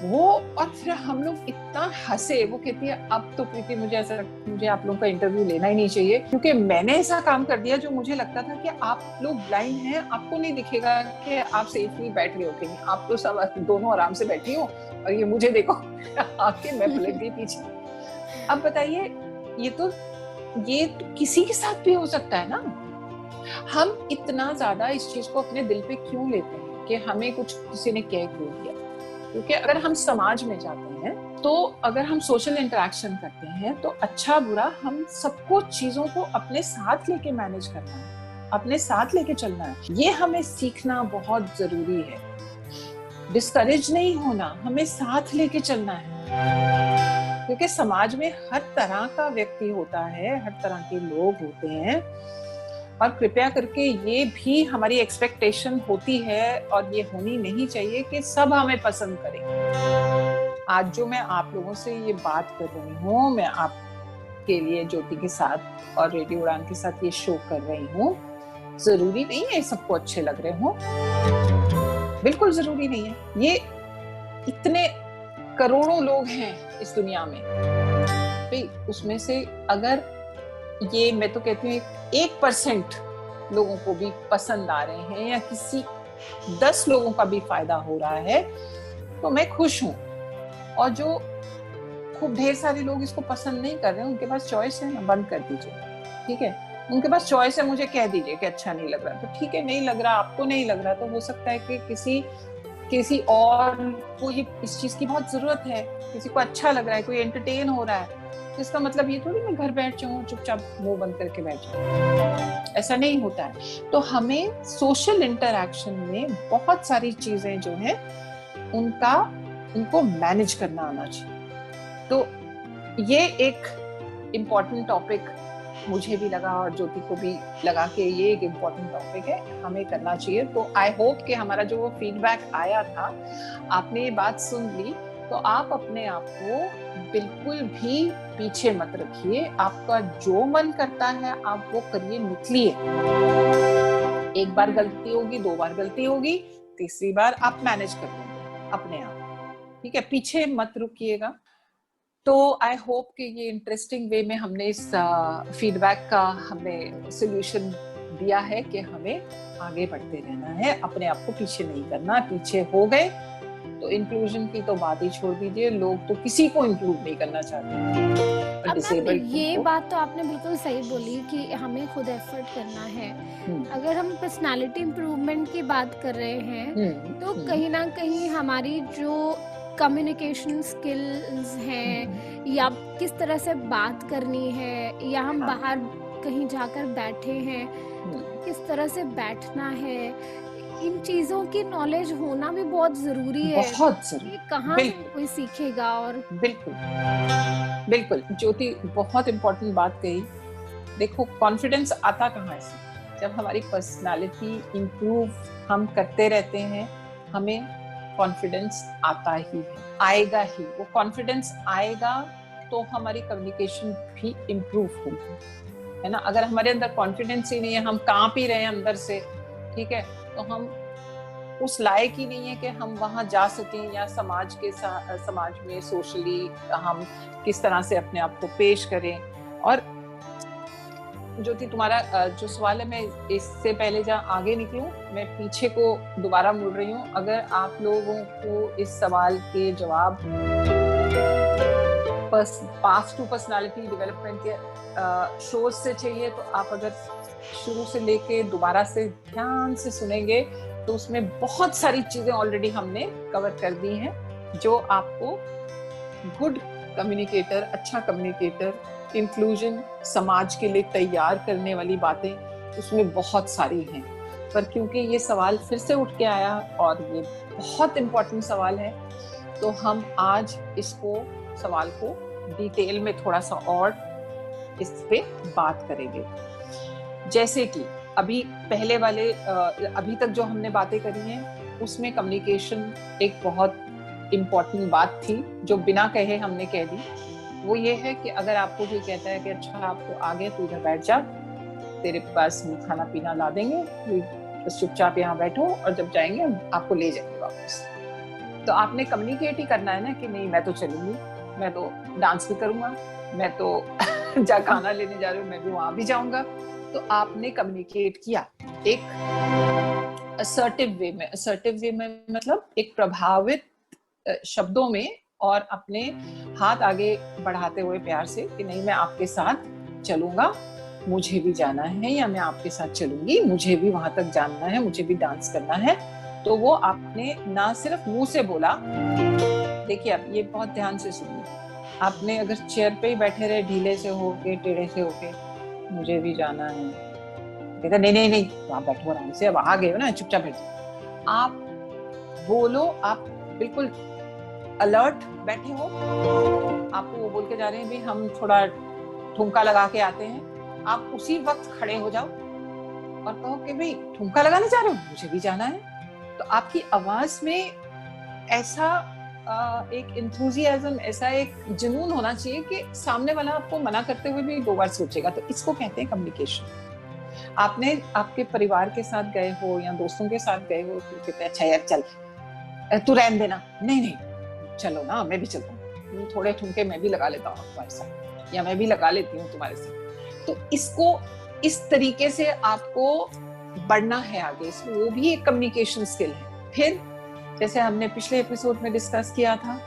वो। और फिर हम लोग इतना हंसे, वो कहती है अब तो प्रीति मुझे ऐसा लगता है मुझे आप लोगों का इंटरव्यू लेना ही नहीं चाहिए, क्योंकि मैंने ऐसा काम कर दिया जो मुझे लगता था कि आप लोग ब्लाइंड हैं, आपको नहीं दिखेगा कि आप सेफली बैठ रहे हो कि नहीं, आप तो सब दोनों आराम से बैठी हो, और ये मुझे देखो आके मैं पलट गई पीछे। अब बताइए, ये तो किसी के साथ भी हो सकता है ना। हम इतना ज्यादा इस चीज को अपने दिल पे क्यों लेते हैं कि हमें कुछ किसी ने कह क्यों दिया। क्योंकि अगर हम समाज में जाते हैं, तो अगर हम सोशल इंटरेक्शन करते हैं, तो अच्छा बुरा हम सबको चीजों को अपने साथ लेके मैनेज करना है, अपने साथ लेके चलना है। ये हमें सीखना बहुत जरूरी है। डिस्करेज नहीं होना, हमें साथ लेके चलना है, क्योंकि समाज में हर तरह का व्यक्ति होता है, हर तरह के लोग होते हैं, और कृपया करके ये भी हमारी एक्सपेक्टेशन होती है, और ये होनी नहीं चाहिए कि सब हमें पसंद करें। आज जो मैं आप लोगों से ये बात कर रही हूँ, मैं आपके लिए ज्योति के साथ और रेडियो उड़ान के साथ ये शो कर रही हूँ, जरूरी नहीं है सबको अच्छे लग रहे हो, बिल्कुल जरूरी नहीं है। ये इतने करोड़ों लोग हैं इस दुनिया में, भाई उसमें से अगर ये, मैं तो कहती हूँ 1% लोगों को भी पसंद आ रहे हैं, या किसी 10 लोगों का भी फायदा हो रहा है, तो मैं खुश हूँ। और जो खूब ढेर सारे लोग इसको पसंद नहीं कर रहे हैं, उनके पास चॉइस है ना, बंद कर दीजिए, ठीक है। उनके पास चॉइस है, मुझे कह दीजिए कि अच्छा नहीं लग रहा, तो ठीक है, नहीं लग रहा, आपको नहीं लग रहा, तो हो सकता है कि किसी और को ये इस चीज की बहुत जरूरत है, किसी को अच्छा लग रहा है, कोई एंटरटेन हो रहा है। इसका मतलब ये थोड़ी मैं घर बैठ जाऊं चुपचाप मुंह बंद करके बैठ जाऊं, ऐसा नहीं होता है। तो हमें सोशल इंटरैक्शन में बहुत सारी चीजें जो है उनको मैनेज करना आना चाहिए। तो ये एक इम्पॉर्टेंट टॉपिक मुझे भी लगा, और ज्योति को भी लगा कि ये एक इम्पॉर्टेंट टॉपिक है, हमें करना चाहिए। तो आई होप कि हमारा जो वो फीडबैक आया था, आपने ये बात सुन ली, तो आप अपने आप को बिल्कुल भी पीछे मत रखिए। आपका जो मन करता है आप वो करिए, निकलिए। एक बार गलती होगी, 2 बार गलती होगी, तीसरी बार आप मैनेज कर लेंगे अपने आप, ठीक है, पीछे मत रुकिएगा। तो आई होप कि ये इंटरेस्टिंग वे में हमने इस फीडबैक का हमने सोल्यूशन दिया है कि हमें आगे बढ़ते रहना है, अपने आप को पीछे नहीं करना। पीछे हो गए तो इंक्लूजन की तो बात ही छोड़ दीजिए, लोग तो किसी को इंक्लूड नहीं करना चाहते। अब मैम ये बात तो आपने बिल्कुल सही बोली कि हमें खुद एफर्ट करना है। अगर हम पर्सनालिटी इम्प्रूवमेंट की बात कर रहे हैं तो कहीं ना कहीं हमारी जो कम्युनिकेशन स्किल्स हैं या किस तरह से बात करनी है, या हम बाहर कहीं जाकर बैठे हैं किस तरह से बैठना है, इन चीजों की नॉलेज होना भी बहुत जरूरी है। बहुत जरूरी। कहाँ से कोई सीखेगा? और बिल्कुल बिल्कुल ज्योति, बहुत इम्पोर्टेंट बात कही। देखो, कॉन्फिडेंस आता कहाँ से? जब हमारी पर्सनालिटी इंप्रूव हम करते रहते हैं, हमें कॉन्फिडेंस आता ही है, आएगा ही। वो कॉन्फिडेंस आएगा तो हमारी कम्युनिकेशन भी इम्प्रूव होगी, है ना। अगर हमारे अंदर कॉन्फिडेंस ही नहीं है, हम कांप ही रहे हैं अंदर से, ठीक है, तो हम उस लायक ही नहीं है कि हम वहां जा सकें, या समाज में सोशली हम किस तरह से अपने आप को पेश करें। और ज्योति, तुम्हारा जो सवाल है, मैं इससे पहले जहाँ आगे निकलूं, मैं पीछे को दोबारा मुड़ रही हूँ। अगर आप लोगों को इस सवाल के जवाब पाथ टू पर्सनालिटी डेवलपमेंट के शोज से चाहिए, तो आप अगर शुरू से लेके दोबारा से ध्यान से सुनेंगे तो उसमें बहुत सारी चीजें ऑलरेडी हमने कवर कर दी हैं, जो आपको गुड कम्युनिकेटर, अच्छा कम्युनिकेटर, इंक्लूजन, समाज के लिए तैयार करने वाली बातें उसमें बहुत सारी हैं। पर क्योंकि ये सवाल फिर से उठ के आया और ये बहुत इम्पोर्टेंट सवाल है, तो हम आज इसको सवाल को डिटेल में थोड़ा सा और इस पे बात करेंगे। जैसे कि अभी पहले वाले अभी तक जो हमने बातें करी हैं, उसमें कम्युनिकेशन एक बहुत इम्पोर्टेंट बात थी जो बिना कहे हमने कह दी। वो ये है कि अगर आपको कोई कहता है कि अच्छा आपको आ गया, तो इधर बैठ जा, तेरे पास खाना पीना ला देंगे, बस चुपचाप यहाँ बैठो, और जब जाएंगे आपको ले जाएंगे वापस। तो आपने कम्युनिकेट ही करना है ना कि नहीं, मैं तो चलूंगी, मैं तो डांस भी करूंगा, मैं तो जा खाना लेने जा रही हूँ, मैं भी वहां भी जाऊंगा। तो आपने कम्युनिकेट किया एक असर्टिव वे में मतलब एक प्रभावित शब्दों में, और अपने हाथ आगे बढ़ाते हुए प्यार से कि नहीं, मैं आपके साथ चलूंगा, मुझे भी जाना है, या मैं आपके साथ चलूंगी, मुझे भी वहां तक जाना है, मुझे भी डांस करना है। तो वो आपने ना सिर्फ मुंह से बोला। देखिए, आप ये बहुत ध्यान से सुनिए। आपने अगर चेयर पे ही बैठे रहे, ढीले से होके, टेढ़े से होके, मुझे भी जाना है, कहता नहीं नहीं नहीं, तो आप बैठो आराम से, अब आ गए हो ना, चुपचाप बैठो। आप बोलो, आप बिल्कुल अलर्ट बैठे हो, आपको वो बोल के जा रहे हैं भी हम थोड़ा ठुमका लगा के आते हैं, आप उसी वक्त खड़े हो जाओ और कहो कि भाई ठुमका लगाने जा रहे हो, मुझे भी जाना है। तो आपकी आवाज में ऐसा एक एंथुसियाज्म, ऐसा एक जुनून होना चाहिए कि सामने वाला आपको मना करते हुए भी 2 बार सोचेगा। तो इसको कहते हैं कम्युनिकेशन। आपने आपके परिवार के साथ गए हो या दोस्तों के साथ गए हो, तो कहते हैं अच्छा यार चल, तू रहने देना, नहीं नहीं चलो ना, मैं भी चलता हूँ, थोड़े ठुमके मैं भी लगा लेता हूँ तुम्हारे साथ, या मैं भी लगा लेती हूँ तुम्हारे साथ। तो इसको इस तरीके से आपको बढ़ना है आगे, वो भी एक कम्युनिकेशन स्किल है। फिर जैसे हमने पिछले एपिसोड में डिस्कस किया था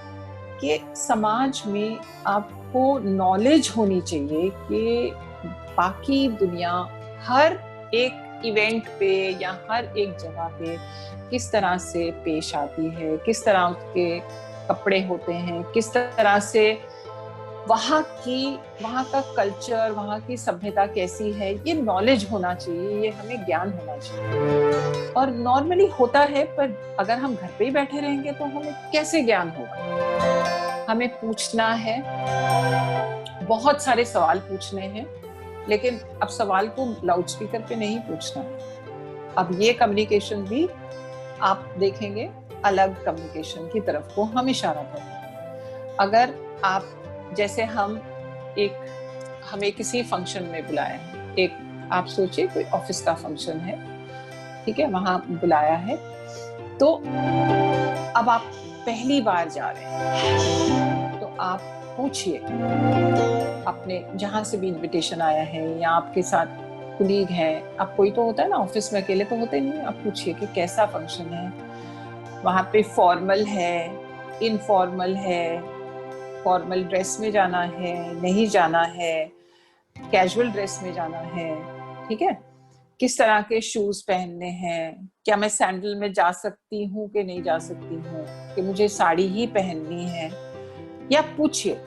कि समाज में आपको नॉलेज होनी चाहिए कि बाकी दुनिया हर एक इवेंट पे या हर एक जगह पे किस तरह से पेश आती है, किस तरह के कपड़े होते हैं, किस तरह से वहाँ का कल्चर, वहाँ की सभ्यता कैसी है, ये नॉलेज होना चाहिए, ये हमें ज्ञान होना चाहिए। और नॉर्मली होता है, पर अगर हम घर पे ही बैठे रहेंगे तो हमें कैसे ज्ञान होगा? हमें पूछना है, बहुत सारे सवाल पूछने हैं, लेकिन अब सवाल को लाउड स्पीकर पे नहीं पूछना है। अब ये कम्युनिकेशन भी आप देखेंगे अलग कम्युनिकेशन की तरफ को हम इशारा करें। अगर आप जैसे हमें किसी फंक्शन में बुलाया है, एक आप सोचिए कोई ऑफिस का फंक्शन है, ठीक है, वहां बुलाया है, तो अब आप पहली बार जा रहे हैं, तो आप पूछिए अपने जहां से भी इनविटेशन आया है, या आपके साथ कुलीग है, अब कोई तो होता है ना ऑफिस में, अकेले तो होते नहीं, आप पूछिए कि कैसा फंक्शन है, वहाँ पे फॉर्मल है, इनफॉर्मल है, फॉर्मल ड्रेस में जाना है, नहीं जाना है, कैजुअल ड्रेस में जाना है, ठीक है, किस तरह के शूज पहनने हैं, क्या मैं सैंडल में जा सकती हूँ कि नहीं जा सकती हूँ, कि मुझे साड़ी ही पहननी है, या पूछिए,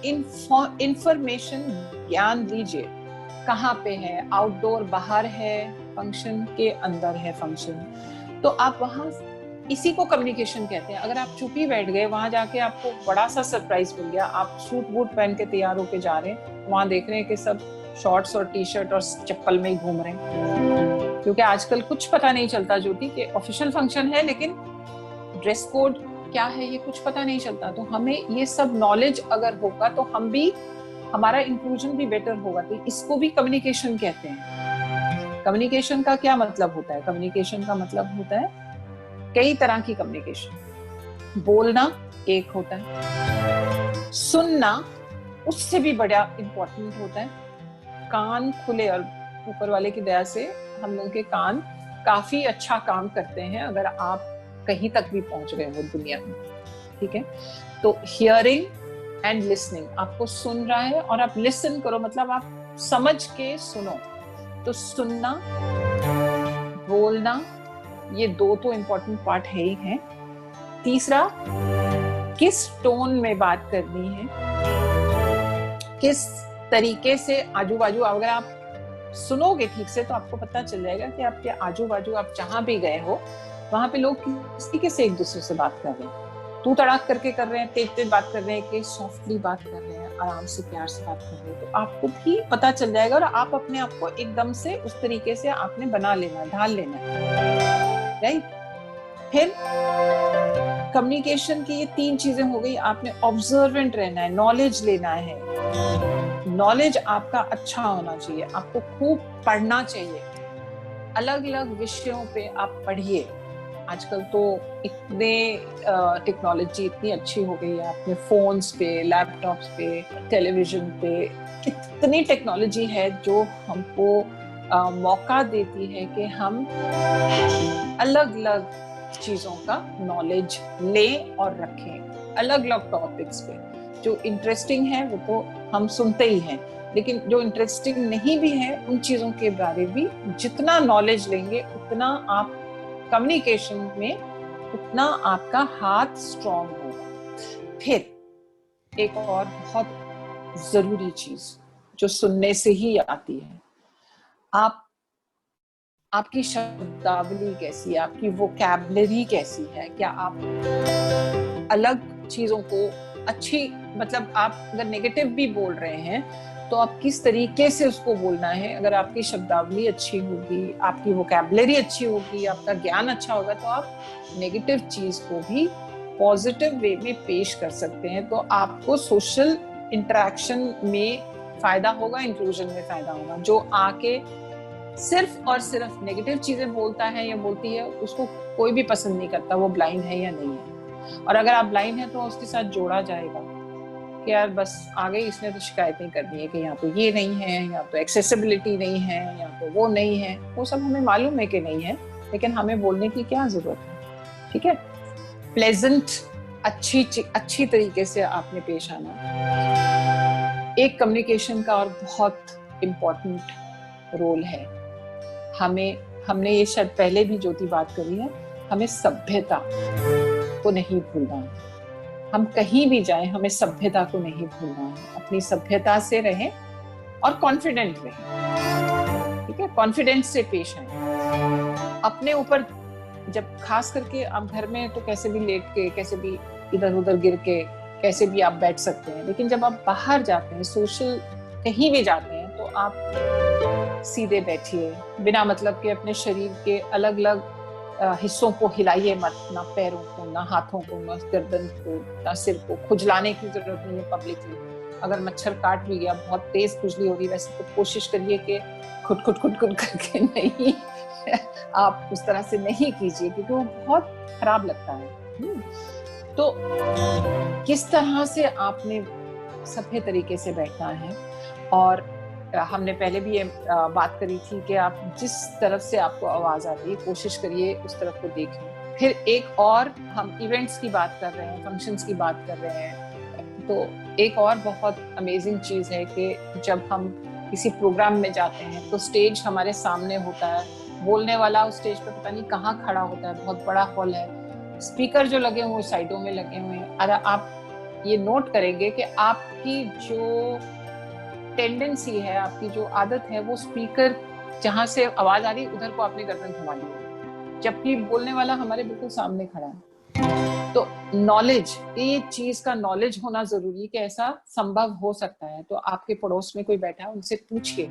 इंफॉर्मेशन ज्ञान लीजिए, कहाँ पे है, आउटडोर बाहर है फंक्शन के अंदर है फंक्शन, तो आप वहां, इसी को कम्युनिकेशन कहते हैं। अगर आप चुप ही बैठ गए, वहां जाके आपको बड़ा सा सरप्राइज मिल गया, आप सूट बूट पहन के तैयार होके जा रहे हैं, वहां देख रहे हैं कि सब शॉर्ट्स और टी शर्ट और चप्पल में ही घूम रहे हैं, क्योंकि आजकल कुछ पता नहीं चलता ज्योति कि ऑफिशियल फंक्शन है लेकिन ड्रेस कोड क्या है ये कुछ पता नहीं चलता। तो हमें ये सब नॉलेज अगर होगा तो हम भी, हमारा इंक्लूजन भी बेटर होगा। तो इसको भी कम्युनिकेशन कहते हैं। कम्युनिकेशन का क्या मतलब होता है? कम्युनिकेशन का मतलब होता है कई तरह की कम्युनिकेशन। बोलना एक होता है, सुनना उससे भी बड़ा इंपॉर्टेंट होता है। कान खुले, और ऊपर वाले की दया से हम लोगों के कान काफी अच्छा काम करते हैं अगर आप कहीं तक भी पहुंच गए हो दुनिया में, ठीक है। तो हियरिंग एंड लिसनिंग, आपको सुन रहा है और आप लिसन करो, मतलब आप समझ के सुनो। तो सुनना, बोलना, ये दो तो इम्पोर्टेंट पार्ट है ही है। तीसरा, किस टोन में बात करनी है, किस तरीके से आजू बाजू, अगर आप सुनोगे ठीक से तो आपको पता चल जाएगा कि आपके आजू बाजू आप जहां भी गए हो वहां पे लोग किस तरीके से एक दूसरे से बात कर रहे हैं। तू तड़ाक करके कर रहे हैं, तेज तेज बात कर रहे हैं, कि सॉफ्टली बात कर रहे हैं, आराम से प्यार से बात कर रहे हैं, तो आपको भी पता चल जाएगा और आप अपने आप को एकदम से उस तरीके से आपने बना लेना, ढाल लेना, राइट। फिर कम्युनिकेशन की ये 3 चीजें हो गई। आपने ऑब्जर्वेंट रहना है, नॉलेज लेना है, नॉलेज आपका अच्छा होना चाहिए, आपको खूब पढ़ना चाहिए, अलग अलग विषयों पे आप पढ़िए। आजकल तो इतने टेक्नोलॉजी इतनी अच्छी हो गई है, अपने फोन्स पे, लैपटॉप्स पे, टेलीविजन पे कितनी टेक्नोलॉजी है जो हमको मौका देती है कि हम अलग अलग चीजों का नॉलेज लें और रखें, अलग अलग टॉपिक्स पे। जो इंटरेस्टिंग है वो तो हम सुनते ही हैं, लेकिन जो इंटरेस्टिंग नहीं भी है उन चीजों के बारे में जितना नॉलेज लेंगे उतना आप कम्युनिकेशन में, उतना आपका हाथ स्ट्रॉन्ग होगा। फिर एक और बहुत जरूरी चीज जो सुनने से ही आती है, आपकी शब्दावली कैसी है, आपकी वोकैबुलरी कैसी है, क्या आप अलग चीजों को अच्छी, मतलब आप अगर नेगेटिव भी बोल रहे हैं तो आप किस तरीके से उसको बोलना है। अगर आपकी शब्दावली अच्छी होगी, आपकी वोकैबुलरी अच्छी होगी, आपका ज्ञान अच्छा होगा, तो आप नेगेटिव चीज को भी पॉजिटिव वे में पेश कर सकते हैं। तो आपको सोशल इंटरेक्शन में फायदा होगा, इंक्लूजन में फायदा होगा। जो आके सिर्फ और सिर्फ नेगेटिव चीजें बोलता है या बोलती है, उसको कोई भी पसंद नहीं करता, वो ब्लाइंड है या नहीं है। और अगर आप ब्लाइंड है तो उसके साथ जोड़ा जाएगा कि यार बस आ गई, इसने तो शिकायतें करनी है कि यहाँ तो ये नहीं है, यहाँ तो एक्सेसिबिलिटी नहीं है, यहाँ तो वो नहीं है। वो सब हमें मालूम है कि नहीं है, लेकिन हमें बोलने की क्या जरूरत है, ठीक है। प्लेजेंट, अच्छी तरीके से आपने पेश आना एक कम्युनिकेशन का और बहुत इम्पोर्टेंट रोल है। हमने ये शायद पहले भी ज्योति बात करी है, हमें सभ्यता को नहीं भूलना है। हम कहीं भी जाएं, हमें सभ्यता को नहीं भूलना है। अपनी सभ्यता से रहें और कॉन्फिडेंट रहें, ठीक है। कॉन्फिडेंस से पेश आए अपने ऊपर। जब खास करके आप घर में तो कैसे भी लेट के, कैसे भी इधर उधर गिर के, कैसे भी आप बैठ सकते हैं, लेकिन जब आप बाहर जाते हैं, सोशल कहीं भी जाते हैं, तो आप सीधे बैठिए, बिना मतलब के अपने शरीर के अलग अलग हिस्सों को हिलाइए मत, ना पैरों को, ना हाथों को, ना गर्दन को, ना सिर को। खुजलाने की जरूरत नहीं है पब्लिकली। अगर मच्छर काट भी गया, बहुत तेज खुजली हो रही है, वैसे तो कोशिश करिए कि खुद करके नहीं आप उस तरह से नहीं कीजिए, क्योंकि वो बहुत खराब लगता है। तो किस तरह से आपने सभ्य तरीके से बैठना है। और हमने पहले भी ये बात करी थी कि आप जिस तरफ से आपको आवाज आती है, कोशिश करिए उस तरफ को देखें। फिर एक और हम इवेंट्स की बात कर रहे हैं, फंक्शंस की बात कर रहे हैं, तो एक और बहुत अमेजिंग चीज़ है कि जब हम किसी प्रोग्राम में जाते हैं तो स्टेज हमारे सामने होता है, बोलने वाला उस स्टेज पे पता नहीं कहाँ खड़ा होता है, बहुत बड़ा हॉल है, स्पीकर जो लगे हुए साइडों में लगे हुए हैं। अगर आप ये नोट करेंगे कि आपकी जो टेंडेंसी है, आपकी जो आदत है, वो स्पीकर जहाँ से आवाज आ रही उधर को आपने गर्दन घुमा ली है, जबकि बोलने वाला हमारे बिल्कुल सामने खड़ा है। तो नॉलेज, ये चीज का नॉलेज होना जरूरी है कि ऐसा संभव हो सकता है। तो आपके पड़ोस में कोई बैठा है, उनसे पूछिए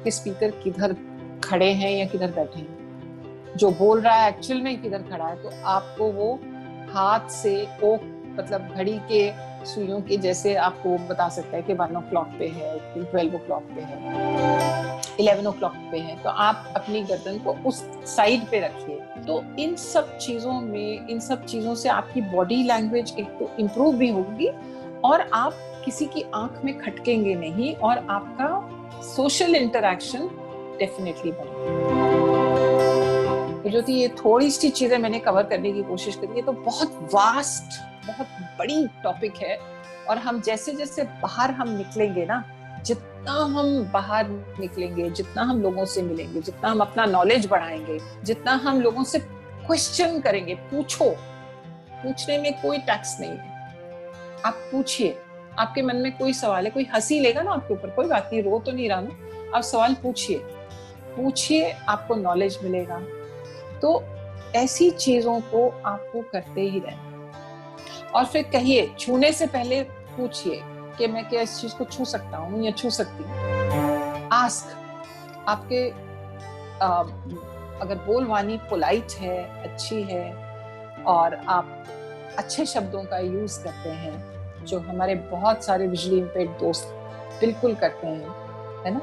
कि स्पीकर किधर खड़े हैं या किधर बैठे हैं, जो बोल रहा है एक्चुअल में किधर खड़ा है। तो आपको वो हाथ से ओक, मतलब घड़ी के सुइयों के जैसे आपको बता सकता है कि 1 o'clock पे है, 12 o'clock पे है, 11 o'clock पे है। तो आप अपनी गर्दन को उस साइड पे रखिए। तो इन सब चीजों में, इन सब चीजों से आपकी बॉडी लैंग्वेज एक तो इम्प्रूव भी होगी और आप किसी की आंख में खटकेंगे नहीं और आपका सोशल इंटरैक्शन डेफिनेटली बढ़ेगा। तो जो थी ये थोड़ी सी चीजें मैंने कवर करने की कोशिश करी है। तो बहुत वास्ट, बहुत बड़ी टॉपिक है और हम जैसे जैसे बाहर हम निकलेंगे ना, जितना हम बाहर निकलेंगे, जितना हम लोगों से मिलेंगे, जितना हम अपना नॉलेज बढ़ाएंगे, जितना हम लोगों से क्वेश्चन करेंगे, पूछने में कोई टैक्स नहीं है। आप पूछिए, आपके मन में कोई सवाल है, कोई हंसी लेगा ना आपके ऊपर, कोई बात नहीं, रो तो नहीं रहा ना, आप सवाल पूछिए, आपको नॉलेज मिलेगा। तो ऐसी चीजों को आपको करते ही रहना और फिर कहिए, छूने से पहले पूछिए कि मैं क्या इस चीज को छू सकता हूँ या छू सकती हूँ। आस्क, आपके अगर बोलवानी पोलाइट है, अच्छी है और आप अच्छे शब्दों का यूज करते हैं, जो हमारे बहुत सारे विजुअली इम्पेयर्ड दोस्त बिल्कुल करते हैं, है ना,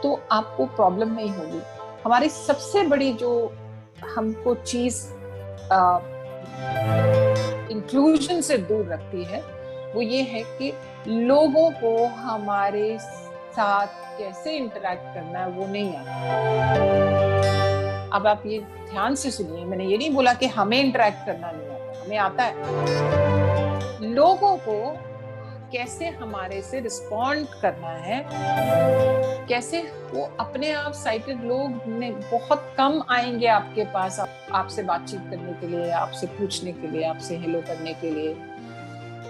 तो आपको प्रॉब्लम नहीं होगी। हमारी सबसे बड़ी जो हमको चीज इंक्लूजन से दूर रखती है वो ये है कि लोगों को हमारे साथ कैसे इंटरैक्ट करना है वो नहीं आता। अब आप ये ध्यान से सुनिए, मैंने ये नहीं बोला कि हमें इंटरैक्ट करना नहीं आता, हमें आता है। लोगों को कैसे हमारे से रिस्पॉन्ड करना है, कैसे वो अपने आप साइटेड लोग ने बहुत कम आएंगे आपके पास आपसे बातचीत करने के लिए, आपसे पूछने के लिए, आपसे हेलो करने के लिए।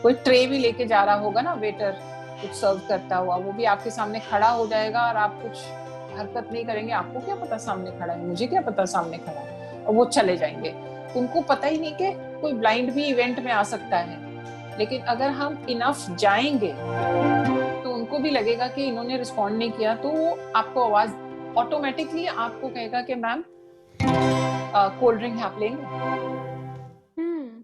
कोई ट्रे भी लेके जा रहा होगा ना, वेटर कुछ सर्व करता हुआ, वो भी आपके सामने खड़ा हो जाएगा और आप कुछ हरकत नहीं करेंगे। आपको क्या पता सामने खड़ा है, मुझे क्या पता सामने खड़ा है, और वो चले जाएंगे। उनको पता ही नहीं कि कोई ब्लाइंड भी इवेंट में आ सकता है। लेकिन अगर हम इनफ जाएंगे तो उनको भी लगेगा कि इन्होंने रिस्पॉन्ड नहीं किया, तो आपको आवाज ऑटोमेटिकली आपको कहेगा कि मैम कोल्ड ड्रिंक आप लेंगे।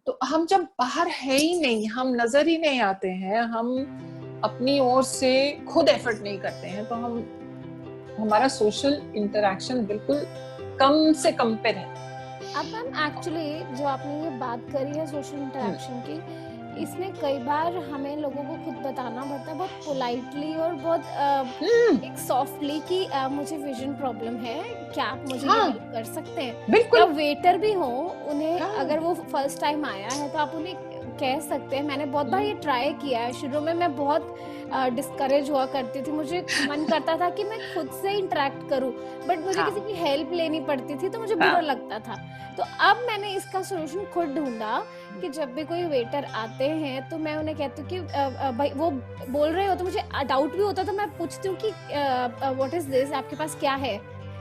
तो हम जब बाहर है ही नहीं, हम नजर ही नहीं आते हैं, हम अपनी ओर से खुद एफर्ट नहीं करते हैं, तो हमारा सोशल इंटरैक्शन बिल्कुल कम से कम पे रहता है। अब मैम एक्चुअली जो आपने ये बात करी है सोशल इंटरैक्शन की, इसमें कई बार हमें लोगों को खुद बताना पड़ता है बहुत पोलाइटली और बहुत एक सॉफ्टली कि मुझे विजन प्रॉब्लम है, क्या आप मुझे हेल्प कर सकते हैं। बिल्कुल। या वेटर भी हो, उन्हें अगर वो फर्स्ट टाइम आया है तो आप उन्हें कह सकते हैं। मैंने बहुत बार ये ट्राई किया है, शुरू में मैं बहुत डिस्करेज हुआ करती थी, मुझे मन करता था कि मैं खुद से इंटरेक्ट करूं, बट मुझे किसी की हेल्प लेनी पड़ती थी तो मुझे बुरा लगता था। तो अब मैंने इसका सोल्यूशन खुद ढूंढा कि जब भी कोई वेटर आते हैं तो मैं उन्हें कहती हूँ कि भाई वो बोल रहे हो तो मुझे डाउट भी होता तो मैं पूछती हूँ कि व्हाट इज दिस, आपके पास क्या है।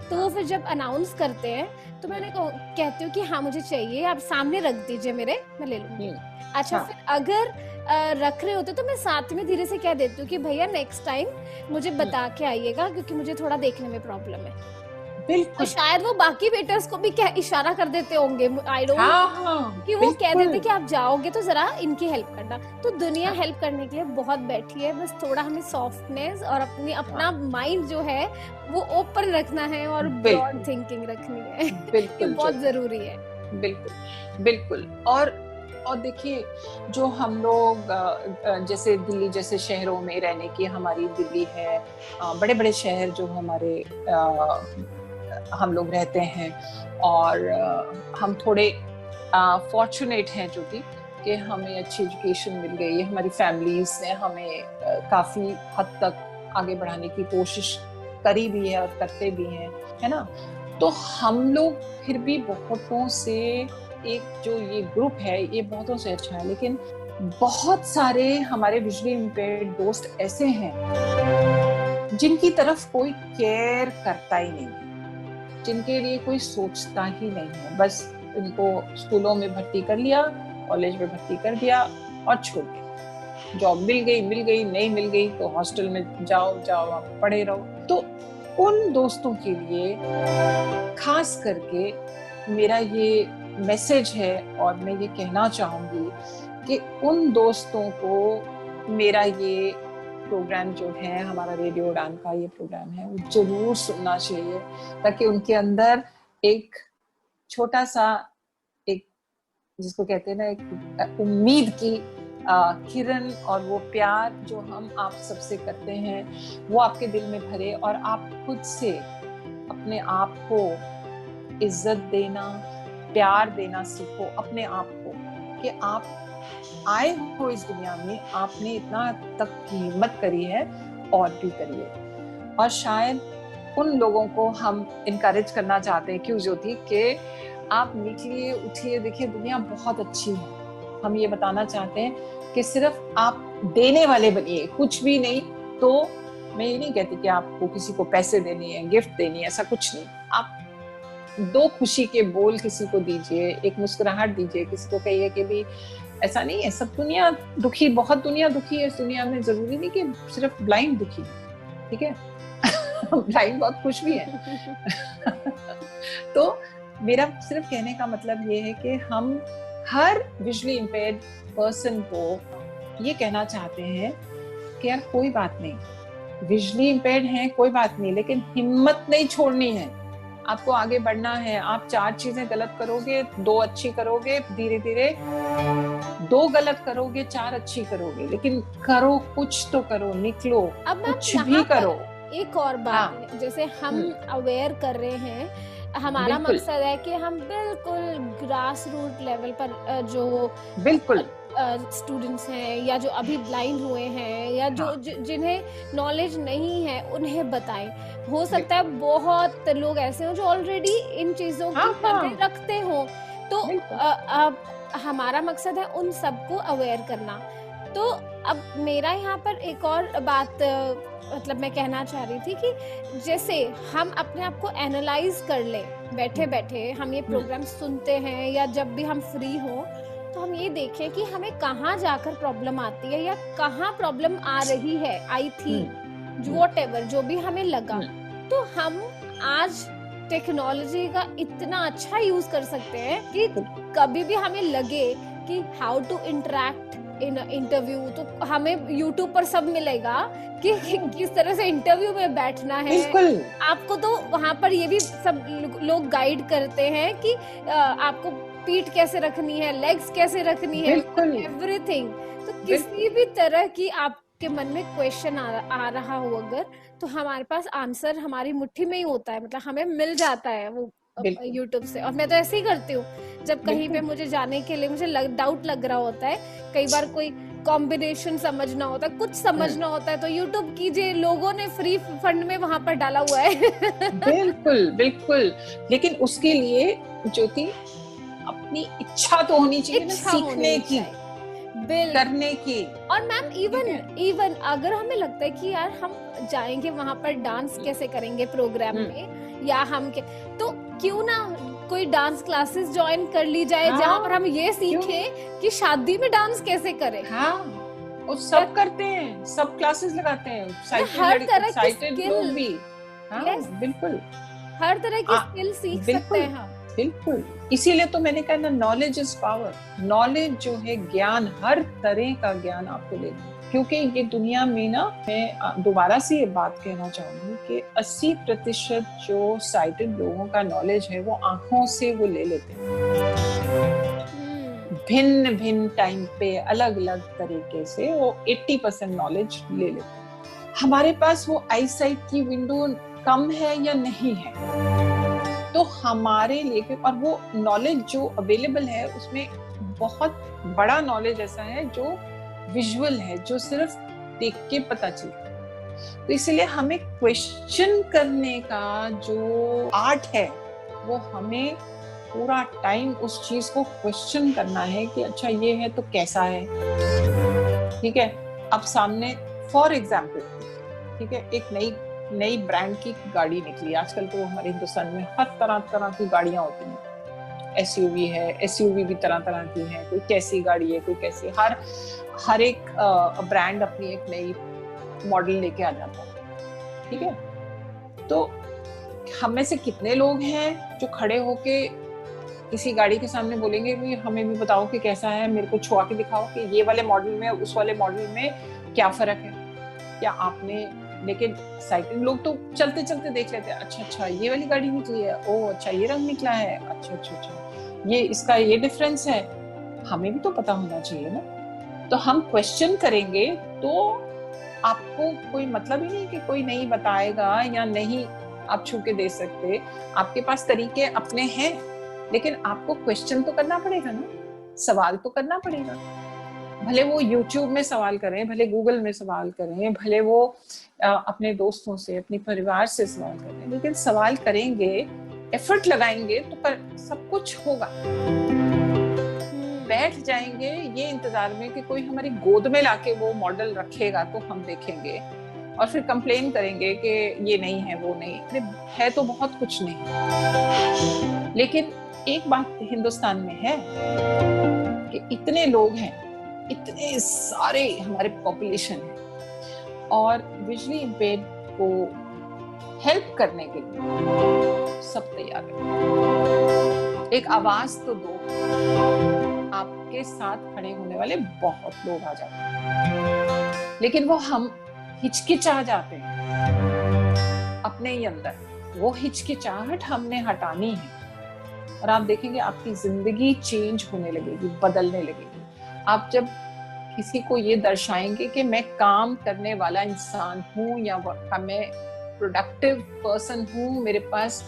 तो वो फिर जब अनाउंस करते हैं तो मैं उन्हें कहती हूँ कि हाँ मुझे चाहिए, आप सामने रख दीजिए मेरे, मैं ले लूंगी। अच्छा, फिर अगर रख रहे होते तो मैं साथ में धीरे से कह देती हूँ कि भैया नेक्स्ट टाइम मुझे बता के आइएगा क्योंकि मुझे थोड़ा देखने में प्रॉब्लम है। बिल्कुल। तो शायद वो बाकी वेटर्स को भी इशारा कर देते होंगे, आई डोंट नो, कि वो कह देते कि आप जाओगे तो जरा इनकी हेल्प करना। तो दुनिया हेल्प करने के लिए बहुत बैठी है, बस थोड़ा हमें सॉफ्टनेस और अपना माइंड जो है वो ओपन रखना है और ब्रॉड थिंकिंग रखनी है। बिल्कुल, बहुत जरूरी है। बिल्कुल बिल्कुल। और देखिए, जो हम लोग जैसे दिल्ली जैसे शहरों में रहने की हमारी दिल्ली है, बड़े बड़े शहर जो हमारे हम लोग रहते हैं, और हम थोड़े फॉर्चुनेट हैं ज्योति कि हमें अच्छी एजुकेशन मिल गई, हमारी फैमिलीज ने हमें काफी हद तक आगे बढ़ाने की कोशिश करी भी है और करते भी हैं, है ना। तो हम लोग फिर भी बहुतों से, एक जो ये ग्रुप है ये बहुतों से अच्छा है, लेकिन बहुत सारे हमारे विजुअली इम्पेयर्ड दोस्त ऐसे हैं जिनकी तरफ कोई केयर करता ही नहीं है, जिनके लिए कोई सोचता ही नहीं है। बस उनको स्कूलों में भर्ती कर लिया, कॉलेज में भर्ती कर दिया और छोड़ दिया। जॉब मिल गई, नहीं मिल गई तो हॉस्टल में जाओ आप पढ़े रहो। तो उन दोस्तों के लिए खास करके मेरा ये मैसेज है और मैं ये कहना चाहूंगी कि उन दोस्तों को मेरा ये प्रोग्राम जो है, हमारा रेडियो उड़ान का ये प्रोग्राम है, वो जरूर सुनना चाहिए, ताकि उनके अंदर एक छोटा सा, एक जिसको कहते हैं ना, एक उम्मीद की किरण और वो प्यार जो हम आप सबसे करते हैं वो आपके दिल में भरे और आप खुद से अपने आप को इज्जत देना, प्यार देना सीखो अपने आप को, कि आप आए हो इस दुनिया में, आपने इतना तक की हिम्मत करी है और भी करिए। और शायद उन लोगों को हम इनकरेज करना चाहते हैं, क्यों ज्योति, कि आप निकलिए, उठिए, देखिए दुनिया बहुत अच्छी है। हम ये बताना चाहते हैं कि सिर्फ आप देने वाले बनिए, कुछ भी नहीं। तो मैं ये नहीं कहती कि आपको किसी को पैसे देने हैं, गिफ्ट देनी है, ऐसा कुछ नहीं। आप 2 खुशी के बोल किसी को दीजिए, एक मुस्कुराहट दीजिए, किसी को कहिए कि भी ऐसा नहीं है, सब दुनिया दुखी, बहुत दुनिया दुखी है इस दुनिया में, जरूरी नहीं कि सिर्फ ब्लाइंड दुखी, ठीक है। ब्लाइंड बहुत खुश भी है। तो मेरा सिर्फ कहने का मतलब ये है कि हम हर विजुअली इम्पेयर्ड पर्सन को ये कहना चाहते हैं कि यार कोई बात नहीं, विजुअली इम्पेयर्ड है कोई बात नहीं, लेकिन हिम्मत नहीं छोड़नी है, आपको आगे बढ़ना है। आप 4 चीजें गलत करोगे, 2 अच्छी करोगे, धीरे धीरे 2 गलत करोगे, 4 अच्छी करोगे, लेकिन करो, कुछ तो करो, निकलो, अब कुछ भी करो। एक और बात, जैसे हम अवेयर कर रहे हैं, हमारा मकसद है कि हम बिल्कुल ग्रास रूट लेवल पर जो बिल्कुल स्टूडेंट्स हैं या जो अभी ब्लाइंड हुए हैं या जो जिन्हें नॉलेज नहीं है उन्हें बताएं। हो सकता है बहुत लोग ऐसे हो जो ऑलरेडी इन चीजों की पकड़ रखते हो, तो हमारा मकसद है उन सबको अवेयर करना। तो अब मेरा यहाँ पर एक और बात मतलब मैं कहना चाह रही थी कि जैसे हम अपने आप को एनालाइज कर ले, बैठे बैठे हम ये प्रोग्राम सुनते हैं या जब भी हम फ्री हो, तो हम ये देखें कि हमें कहाँ जाकर प्रॉब्लम आती है या कहाँ प्रॉब्लम आ रही है, आई थी व्हाटएवर जो भी हमें लगा, तो हम आज टेक्नोलॉजी का इतना अच्छा यूज कर सकते हैं कि कभी भी हमें लगे कि how to interact in interview, तो हमें YouTube पर सब मिलेगा कि किस तरह से इंटरव्यू में बैठना है। आपको तो वहाँ पर ये भी सब लोग गाइड करते हैं कि आपको पीठ कैसे रखनी है, लेग्स कैसे रखनी है, एवरीथिंग। तो किसी भी तरह की आपके मन में क्वेश्चन आ रहा हो अगर, तो हमारे पास आंसर हमारी मुट्ठी में ही होता है, मतलब हमें मिल जाता है वो YouTube से। और मैं तो ऐसे ही करती हूँ, जब कहीं पे मुझे जाने के लिए मुझे डाउट लग रहा होता है, कई बार कोई कॉम्बिनेशन समझना होता है, कुछ समझना होता है, तो YouTube कीजिए, लोगों ने फ्री फंड में वहां पर डाला हुआ है। बिल्कुल बिल्कुल, लेकिन उसके लिए ज्योति अपनी इच्छा तो होनी चाहिए ना, सीखने की, करने की। और मैम इवन अगर हमें लगता है कि यार हम जाएंगे वहां पर डांस कैसे करेंगे प्रोग्राम में, या हम तो क्यों ना कोई डांस क्लासेस ज्वाइन कर ली जाए, जहाँ पर हम ये सीखें कि शादी में डांस कैसे करें। वो सब करते हैं, सब क्लासेस लगाते हैं, हर तरह की स्किल भी, बिल्कुल हर तरह की स्किल सीख सकते हैं हम। बिल्कुल, इसीलिए तो मैंने कहा ना, नॉलेज इज पावर। नॉलेज जो है, ज्ञान, हर तरह का ज्ञान आपको लेना, क्योंकि ये दुनिया में ना, मैं दोबारा से ये बात कहना चाहूंगी कि 80% जो साइटेड लोगों का नॉलेज है वो आंखों से वो ले लेते हैं, भिन्न भिन्न टाइम पे अलग अलग तरीके से वो 80% नॉलेज ले लेते हैं। हमारे पास वो आई साइट की विंडो कम है या नहीं है, तो हमारे लिए, और वो नॉलेज जो अवेलेबल है उसमें बहुत बड़ा नॉलेज ऐसा है जो विजुअल है, जो सिर्फ देख के पता चलता है। तो इसलिए हमें क्वेश्चन करने का जो आर्ट है वो हमें पूरा टाइम उस चीज को क्वेश्चन करना है कि अच्छा ये है तो कैसा है। ठीक है, अब सामने फॉर एग्जाम्पल, ठीक है, एक नई ब्रांड की गाड़ी निकली। आजकल तो हमारे हिंदुस्तान में हर तरह की गाड़ियां होती हैं। एसयूवी है, एसयूवी भी तरह तरह की है, कोई कैसी गाड़ी है, कोई कैसी, हर एक ब्रांड अपनी एक नई मॉडल लेके आ जाता है। ठीक है, तो हम में से कितने लोग हैं जो खड़े होके किसी गाड़ी के सामने बोलेंगे कि हमें भी बताओ कि कैसा है, मेरे को छुआ के दिखाओ कि ये वाले मॉडल में उस वाले मॉडल में क्या फर्क है। क्या आपने, लेकिन साइकिल लोग तो चलते चलते देख लेते हैं, अच्छा ये वाली गाड़ी निकली है, ओ अच्छा ये रंग निकला है, अच्छा ये इसका ये डिफरेंस है। हमें भी तो पता होना चाहिए ना। तो हम क्वेश्चन करेंगे तो आपको कोई मतलब ही नहीं कि कोई नहीं बताएगा या नहीं आप छू के दे सकते। आपके पास तरीके अपने हैं, लेकिन आपको क्वेश्चन तो करना पड़ेगा ना, सवाल तो करना पड़ेगा। भले वो YouTube में सवाल करें, भले गूगल में सवाल करें, भले वो अपने दोस्तों से, अपने परिवार से सवाल करें, लेकिन सवाल करेंगे, एफर्ट लगाएंगे तो सब कुछ होगा। बैठ जाएंगे ये इंतजार में कि कोई हमारी गोद में लाके वो मॉडल रखेगा तो हम देखेंगे, और फिर कंप्लेन करेंगे कि ये नहीं है, वो नहीं है। तो बहुत कुछ नहीं, लेकिन एक बात हिंदुस्तान में है कि इतने लोग हैं, इतने सारे हमारे पॉपुलेशन है, और विजुअली इम्पेयर्ड को हेल्प करने के लिए सब तैयार है। एक आवाज तो दो, आपके साथ खड़े होने वाले बहुत लोग आ जाते हैं, लेकिन वो हम हिचकिचा जाते हैं अपने ही अंदर। वो हिचकिचाहट हमने हटानी है, और आप देखेंगे आपकी जिंदगी चेंज होने लगेगी, बदलने लगेगी। आप जब किसी को ये दर्शाएंगे कि मैं काम करने वाला इंसान हूँ या मैं प्रोडक्टिव पर्सन हूँ, मेरे पास,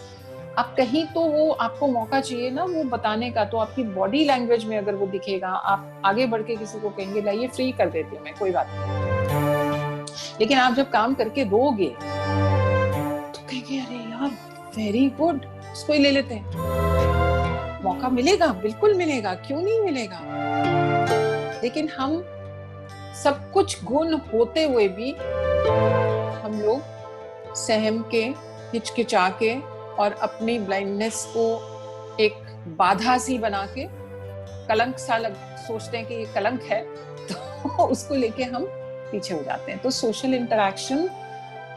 आप कहीं तो वो आपको मौका चाहिए ना वो बताने का, तो आपकी बॉडी लैंग्वेज में अगर वो दिखेगा, आप आगे बढ़ के किसी को कहेंगे लाइए फ्री कर देती हूँ मैं, कोई बात नहीं। लेकिन आप जब काम करके दोगे तो कहेंगे अरे यार वेरी गुड, उसको ही ले लेते हैं। मौका मिलेगा, बिल्कुल मिलेगा, क्यों नहीं मिलेगा। लेकिन हम सब कुछ गुण होते हुए भी हम लोग सहम के, हिचकिचा के, और अपनी ब्लाइंडनेस को एक बाधा सी बना के, कलंक सा सोचते हैं कि ये कलंक है, तो उसको लेके हम पीछे हो जाते हैं। तो सोशल इंटरैक्शन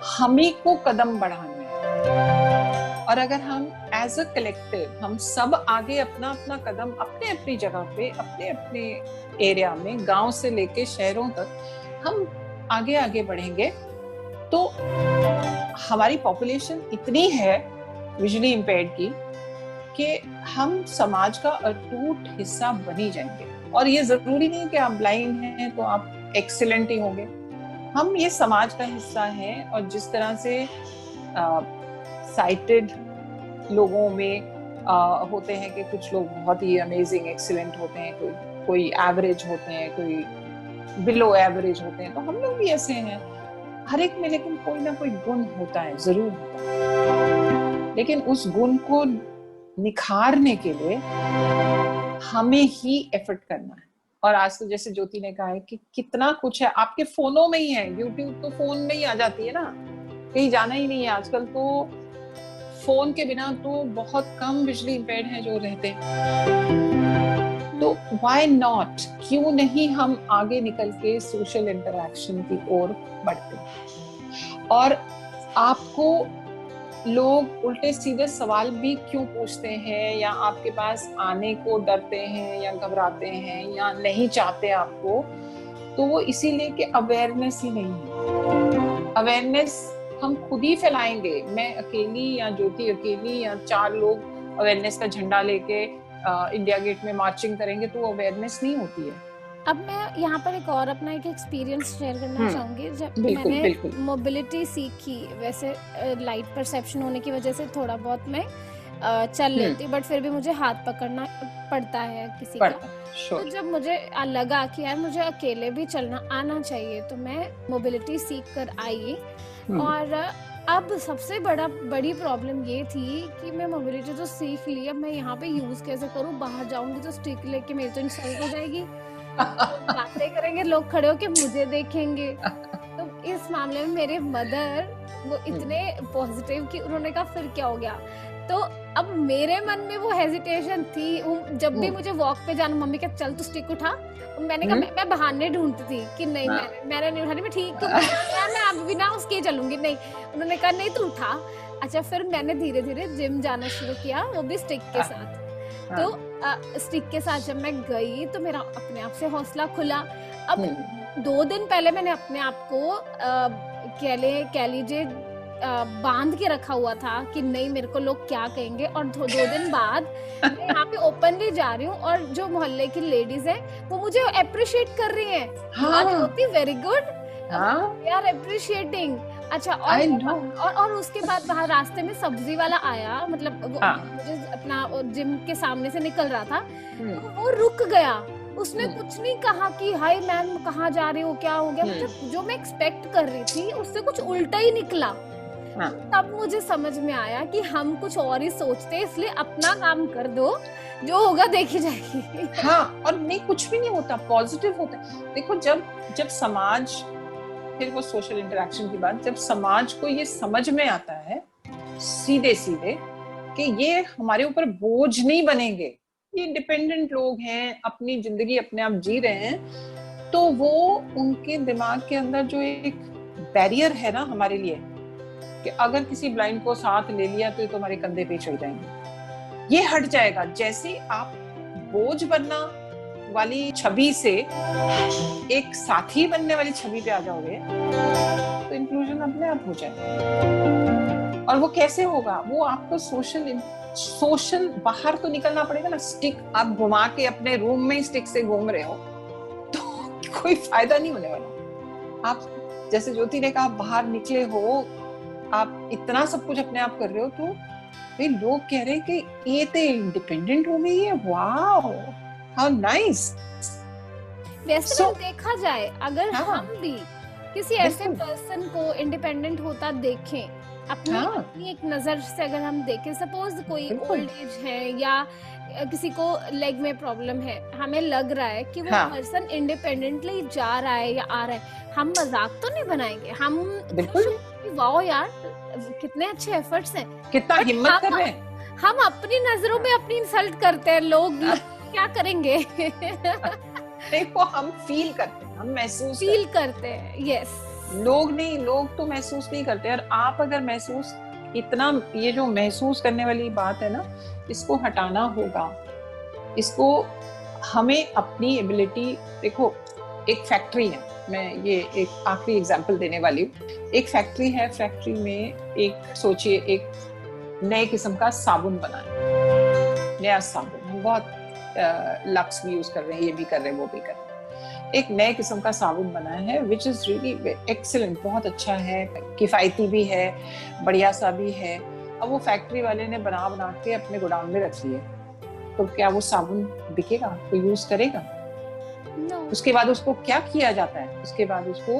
हम ही को कदम बढ़ाने हैं, और अगर हम एज अ कलेक्टिव हम सब आगे अपना अपना कदम अपने अपनी जगह पे, अपने अपने एरिया में, गांव से लेके शहरों तक हम आगे आगे बढ़ेंगे, तो हमारी पॉपुलेशन इतनी है विजुअली इम्पेयर्ड की कि हम समाज का अटूट हिस्सा बनी जाएंगे। और ये जरूरी नहीं कि आप ब्लाइंड हैं तो आप एक्सीलेंट ही होंगे। हम ये समाज का हिस्सा हैं, और जिस तरह से साइटेड लोगों में होते हैं कि कुछ लोग बहुत ही अमेजिंग एक्सीलेंट होते हैं, कोई एवरेज होते हैं, कोई बिलो एवरेज होते हैं, तो हम लोग भी ऐसे हैं हर एक में। लेकिन कोई ना कोई गुण होता है, जरूर होता है, लेकिन उस गुण को निखारने के लिए हमें ही एफर्ट करना है। और आज तो जैसे ज्योति ने कहा है कि कितना कुछ है आपके फोनों में ही है, यूट्यूब तो फोन में ही आ जाती है ना, कहीं जाना ही नहीं है। आजकल तो फोन के बिना तो बहुत कम विजुअली इम्पेयर्ड हैं जो रहते हैं। तो व्हाई नॉट, क्यों नहीं हम आगे निकल के सोशल इंटरैक्शन की ओर बढ़ते हैं। और आपको लोग उल्टे सीधे सवाल भी क्यों पूछते हैं, या आपके पास आने को डरते हैं, या घबराते हैं, या नहीं चाहते आपको, तो वो इसीलिए कि अवेयरनेस ही नहीं है। अवेयरनेस हम खुद ही फैलाएंगे। मैं अकेली या ज्योति अकेली या 4 लोग अवेयरनेस का झंडा लेके इंडिया गेट में मार्चिंग करेंगे तो अवेयरनेस नहीं होती है। अब मैं यहाँ पर एक और अपना एक एक्सपीरियंस शेयर करना चाहूंगी। जब बिल्कुल, मैंने बिल्कुल। मोबिलिटी सीखी, वैसे लाइट परसेप्शन होने की वजह से थोड़ा बहुत मैं चल लेती, बट फिर भी मुझे हाथ पकड़ना पड़ता है किसी का। तो जब मुझे लगा कि यार मुझे अकेले भी चलना आना चाहिए, तो मैं मोबिलिटी सीख कर आई। और अब सबसे बड़ी प्रॉब्लम ये थी कि मैं मोबिलिटी तो सीख ली, अब मैं यहाँ पे यूज कैसे करूँ? बाहर जाऊंगी तो स्टिक लेके मेरी तो इंसल्ट हो जाएगी, तो बातें करेंगे लोग खड़े होके मुझे देखेंगे। तो इस मामले में मेरे मदर वो इतने पॉजिटिव कि उन्होंने कहा फिर क्या हो गया। तो अब मेरे मन में वो हेजिटेशन थी, जब भी मुझे वॉक पे जाना, मम्मी कहती चल तू स्टिक उठा, मैंने कहा मैं बहाने ढूंढती थी कि नहीं मैंने नहीं उठानी, मैं ठीक हूँ मैं अब बिना उसके चलूंगी। नहीं, उन्होंने कहा नहीं तू उठा। अच्छा, फिर मैंने धीरे धीरे जिम जाना शुरू किया, वो भी स्टिक के साथ। तो स्टिक के साथ जब मैं गई तो मेरा अपने आप से हौसला खुला। अब 2 दिन पहले मैंने अपने आप को कह लीजिए बांध के रखा हुआ था कि नहीं मेरे को लोग क्या कहेंगे, और 2 दिन बाद मैं यहाँ पे ओपनली जा रही हूँ और जो मोहल्ले की लेडीज है वो मुझे अप्रिशिएट कर रही हैं। Very good, they are appreciating. अच्छा, और उसके बाद वहाँ रास्ते में सब्जी वाला आया, मतलब मुझे अपना जिम के सामने से निकल रहा था, तो वो रुक गया, उसने कुछ नहीं कहा कि हाय मैम कहाँ जा रही हो, क्या हो गया। मतलब जो मैं एक्सपेक्ट कर रही थी उससे कुछ उल्टा ही निकला। तब मुझे समझ में आया कि हम कुछ और ही सोचते हैं, इसलिए अपना काम कर दो, जो होगा देखी जाएगी। और नहीं, कुछ भी नहीं होता, पॉजिटिव होता है। देखो जब समाज, फिर वो सोशल इंटरेक्शन की बात, जब समाज को ये समझ में आता है सीधे कि ये हमारे ऊपर बोझ नहीं बनेंगे, ये इंडिपेंडेंट लोग हैं, अपनी जिंदगी अपने आप जी रहे हैं, तो वो उनके दिमाग के अंदर जो एक बैरियर है ना हमारे लिए, कि अगर किसी ब्लाइंड को साथ ले लिया तो ये तो हमारे कंधे पे चढ़ जाएंगे, ये हट जाएगा। जैसे आप बोझ बनना वाली छवि से एक साथी बनने वाली छवि पे आ जाओगे, तो इंक्लूजन अपने आप हो जाएगा। और वो कैसे होगा? वो आपको सोशल बाहर तो निकलना पड़ेगा ना। स्टिक आप घुमा के अपने रूम में स्टिक से घूम रहे हो तो कोई फायदा नहीं होने वाला। आप जैसे ज्योति ने कहा, बाहर निकले हो, आप इतना सब कुछ अपने आप कर रहे हो, तो भाई लोग कह रहे हैं कि ये तो इंडिपेंडेंट हो गई है, वाओ हाउ नाइस। वैसे देखा जाए, अगर हम भी किसी ऐसे पर्सन को इंडिपेंडेंट होता देखें, अपनी एक नजर से अगर हम देखें, सपोज कोई ओल्ड एज है या किसी को लेग में प्रॉब्लम है, हमें लग रहा है कि वो पर्सन इंडिपेंडेंटली जा रहा है या आ रहा है, हम मजाक तो नहीं बनाएंगे, हम बिल्कुल वाओ यार कितने अच्छे एफर्ट्स हैं, कितना हिम्मत कर रहे हैं। हम अपनी नजरों में अपनी इंसल्ट करते हैं, लोग क्या करेंगे। देखो हम फील करते हैं, हम महसूस करते हैं। यस, लोग तो महसूस नहीं करते। और आप अगर महसूस, इतना ये जो महसूस करने वाली बात है ना, इसको हटाना होगा। इसको हमें अपनी एबिलिटी, देखो एक फैक्ट्री है, मैं ये एक आखिरी एग्जांपल देने वाली हूँ। एक फैक्ट्री है, फैक्ट्री में एक सोचिए एक नए किस्म का साबुन बना है, नया साबुन, हम बहुत लक्स भी यूज कर रहे हैं, ये भी कर रहे हैं, वो भी कर रहे हैं। एक नए किस्म का साबुन बना है विच इज रियली एक्सीलेंट, बहुत अच्छा है, किफायती भी है, बढ़िया सा भी है। अब वो फैक्ट्री वाले ने बना के अपने गोडाउन में रख लिए, तो क्या वो साबुन बिकेगा? कोई यूज करेगा? No. उसके बाद उसको क्या किया जाता है? उसके बाद उसको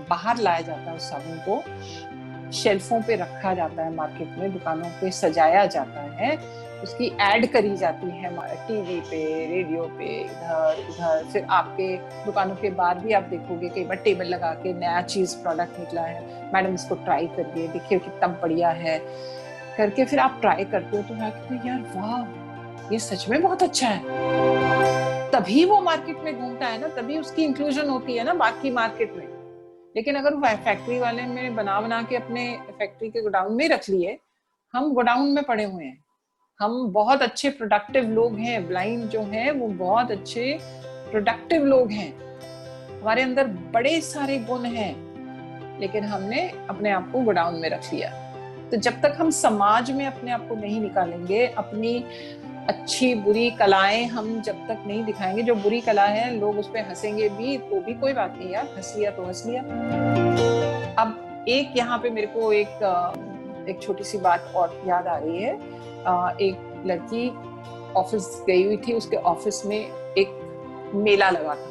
बाहर लाया जाता है, उस साबुन को शेल्फों पे रखा जाता है, मार्केट में दुकानों पे सजाया जाता है, उसकी एड करी जाती है टीवी पे, रेडियो पे, इधर उधर। फिर आपके दुकानों के बाहर भी आप देखोगे कई बार टेबल लगा के नया चीज प्रोडक्ट निकला है, मैडम इसको ट्राई करिए, देखिए कितना बढ़िया है करके। फिर आप ट्राई करते हो तो यार वाह ये सच में बहुत अच्छा है, तभी वो मार्केट में घूमता है ना, तभी उसकी इंक्लूजन होती है ना बाकी मार्केट में। लेकिन अगर वो फैक्ट्री वाले ने बना के अपने फैक्ट्री के गोडाउन में रख लिए, हम गोडाउन में पड़े हुए हैं, हम बहुत अच्छे प्रोडक्टिव लोग हैं, ब्लाइंड जो हैं वो बहुत अच्छे प्रोडक्टिव लोग हैं, हमारे अंदर बड़े सारे गुण हैं, लेकिन हमने अपने आप को गोडाउन में रख लिया। तो जब तक हम समाज में अपने आप को नहीं निकालेंगे, अपनी अच्छी बुरी कलाएं हम जब तक नहीं दिखाएंगे, जो बुरी कला है लोग उस पर हंसेंगे भी तो भी कोई बात नहीं यार, हंस लिया तो हंस लिया। अब एक यहाँ पे मेरे को एक एक छोटी सी बात और याद आ रही है। एक लड़की ऑफिस गई हुई थी, उसके ऑफिस में एक मेला लगा था,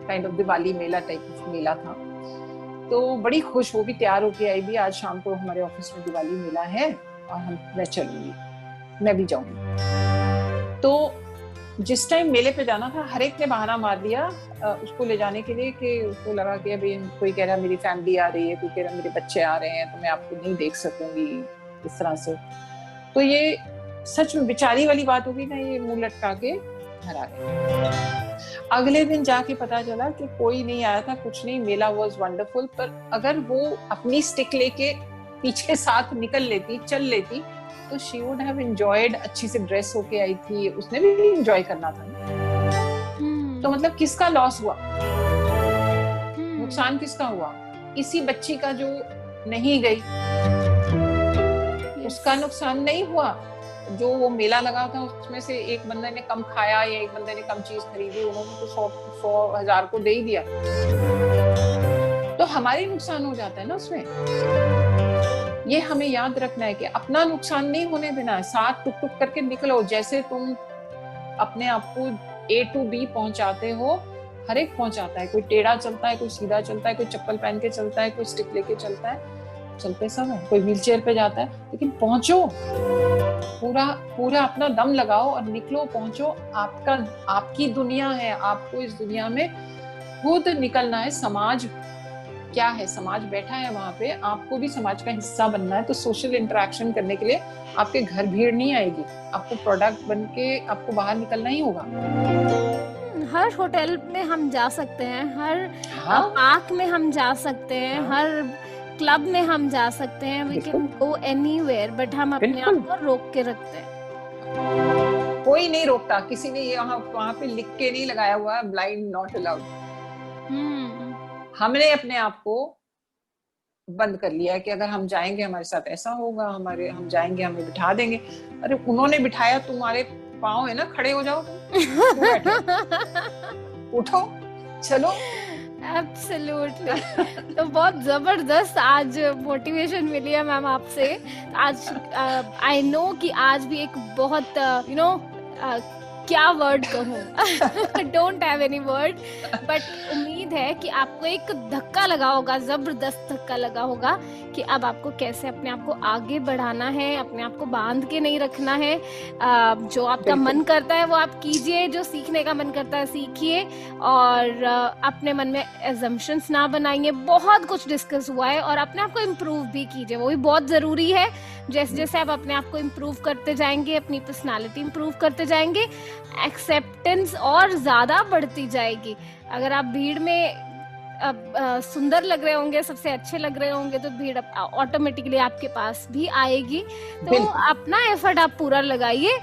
काइंड ऑफ दिवाली मेला टाइप ऑफ मेला था। तो बड़ी खुश, वो भी तैयार होके आई भी, आज शाम को हमारे ऑफिस में दिवाली मेला है और मैं चलूंगी, मैं भी जाऊंगी। तो जिस टाइम मेले पे जाना था, हर एक ने बहाना मार दिया उसको ले जाने के लिए, कि उसको लगा कि अभी कोई कह रहा मेरी फैमिली आ रही है, कोई कह रहा मेरे बच्चे आ रहे हैं, तो मैं आपको नहीं देख सकूंगी इस तरह से। तो ये सच में बेचारी वाली बात होगी ना, ये मुंह लटका के घर आ गए। अगले दिन जाके पता चला कि कोई नहीं आया था, कुछ नहीं, मेला वाज वंडरफुल। पर अगर वो अपनी स्टिक लेके पीछे साथ निकल लेती, चल लेती, तो शी वुड हैव एंजॉयड, अच्छी से ड्रेस होके आई थी, उसने भी एंजॉय करना था। तो मतलब किसका लॉस हुआ, नुकसान किसका हुआ? इसी बच्ची का जो नहीं गई, उसका नुकसान नहीं हुआ। जो वो मेला लगा था उसमें से एक बंदे ने कम खाया या एक बंदे ने कम चीज खरीदी, उन्होंने तो 100,000 को दे ही दिया, तो हमारी नुकसान हो जाता है ना उसमें। ये हमें याद रखना है कि अपना नुकसान नहीं होने देना है, साथ टुक टुक करके निकलो। जैसे तुम अपने आप को A to B पहुंचाते हो, हर एक पहुंचाता है, कोई टेढ़ा चलता है, कोई सीधा चलता है, कोई चप्पल पहन के चलता है, कोई स्टिक लेके चलता है, चलते सब है, कोई व्हीलचेयर पे जाता है, लेकिन पहुंचो, पूरा अपना दम लगाओ और निकलो, पहुंचो। आपकी दुनिया है, आपको इस दुनिया में खुद निकलना है। समाज क्या है, समाज बैठा है वहां पे, आपको भी समाज का हिस्सा बनना है। तो सोशल इंटरेक्शन करने के लिए आपके घर भीड़ नहीं आएगी, आपको प्रोडक्ट बन के आपको बाहर निकलना ही होगा। हर होटल में हम जा सकते हैं, हर पार्क में हम जा सकते हैं, हर क्लब में हम जा सकते हैं, we can go anywhere, but हम अपने आप को रोक के रखते हैं। कोई नहीं रोकता, किसी ने ये वहाँ पे लिख के नहीं लगाया हुआ है ब्लाइंड नॉट अलाउड। हमने अपने आप को बंद कर लिया है कि अगर हम जाएंगे हमारे साथ ऐसा होगा, हम जाएंगे हमें बिठा देंगे। अरे उन्होंने बिठाया, तुम्हारे पाँव है ना, खड़े हो जाओ, उठो, चलो। एब्सोल्युटली। तो बहुत जबरदस्त आज मोटिवेशन मिली है मैम आपसे आज। आई नो कि आज भी एक बहुत क्या वर्ड कहूँ, don't have any word, but उम्मीद है कि आपको एक धक्का लगा होगा, जबरदस्त धक्का लगा होगा कि अब आपको कैसे अपने आप को आगे बढ़ाना है, अपने आप को बांध के नहीं रखना है। जो आपका मन करता है वो आप कीजिए, जो सीखने का मन करता है सीखिए, और अपने मन में एजम्पशंस ना बनाइए। बहुत कुछ डिस्कस हुआ है, और अपने आप को इम्प्रूव भी कीजिए, वो भी बहुत जरूरी है। जैसे जैसे आप अपने आप को इम्प्रूव करते जाएंगे, अपनी पर्सनालिटी इम्प्रूव करते जाएंगे, एक्सेप्टेंस और ज्यादा बढ़ती जाएगी। अगर आप भीड़ में सुंदर लग रहे होंगे, सबसे अच्छे लग रहे होंगे, तो भीड़ ऑटोमेटिकली आपके पास भी आएगी। तो अपना एफर्ट आप पूरा लगाइए,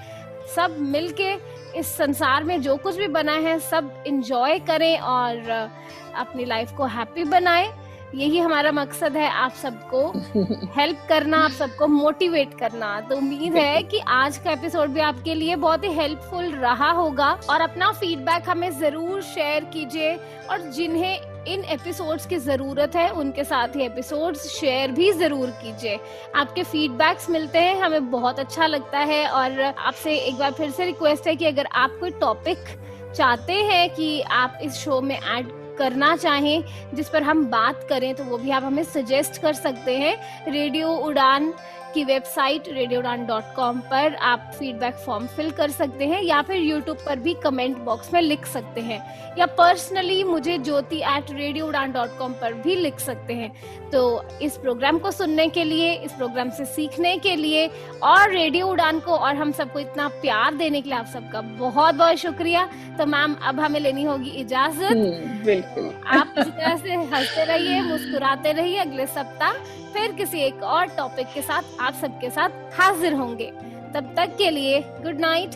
सब मिलके इस संसार में जो कुछ भी बना है सब एंजॉय करें और अपनी लाइफ को हैप्पी बनाएं। यही हमारा मकसद है, आप सबको हेल्प करना, आप सबको मोटिवेट करना। तो उम्मीद है कि आज का एपिसोड भी आपके लिए बहुत ही हेल्पफुल रहा होगा, और अपना फीडबैक हमें जरूर शेयर कीजिए, और जिन्हें इन एपिसोड्स की जरूरत है उनके साथ ही एपिसोड्स शेयर भी जरूर कीजिए। आपके फीडबैक्स मिलते हैं, हमें बहुत अच्छा लगता है। और आपसे एक बार फिर से रिक्वेस्ट है कि अगर आप कोई टॉपिक चाहते हैं कि आप इस शो में ऐड करना चाहें, जिस पर हम बात करें, तो वो भी आप हमें सजेस्ट कर सकते हैं। रेडियो उड़ान की वेबसाइट radioudan.com पर आप फीडबैक फॉर्म फिल कर सकते हैं, या फिर यूट्यूब पर भी कमेंट बॉक्स में लिख सकते हैं, या पर्सनली मुझे jyoti@radioudan.com पर भी लिख सकते हैं। तो इस प्रोग्राम को सुनने के लिए, इस प्रोग्राम से सीखने के लिए, और रेडियो उड़ान को और हम सबको इतना प्यार देने के लिए आप सबका बहुत बहुत शुक्रिया। तो मैम अब हमें लेनी होगी इजाजत। बिल्कुल। आप इसी तरह से हंसते रहिए, मुस्कुराते रहिए। अगले सप्ताह फिर किसी एक और टॉपिक के साथ आप सबके साथ हाजिर होंगे। तब तक के लिए गुड नाइट।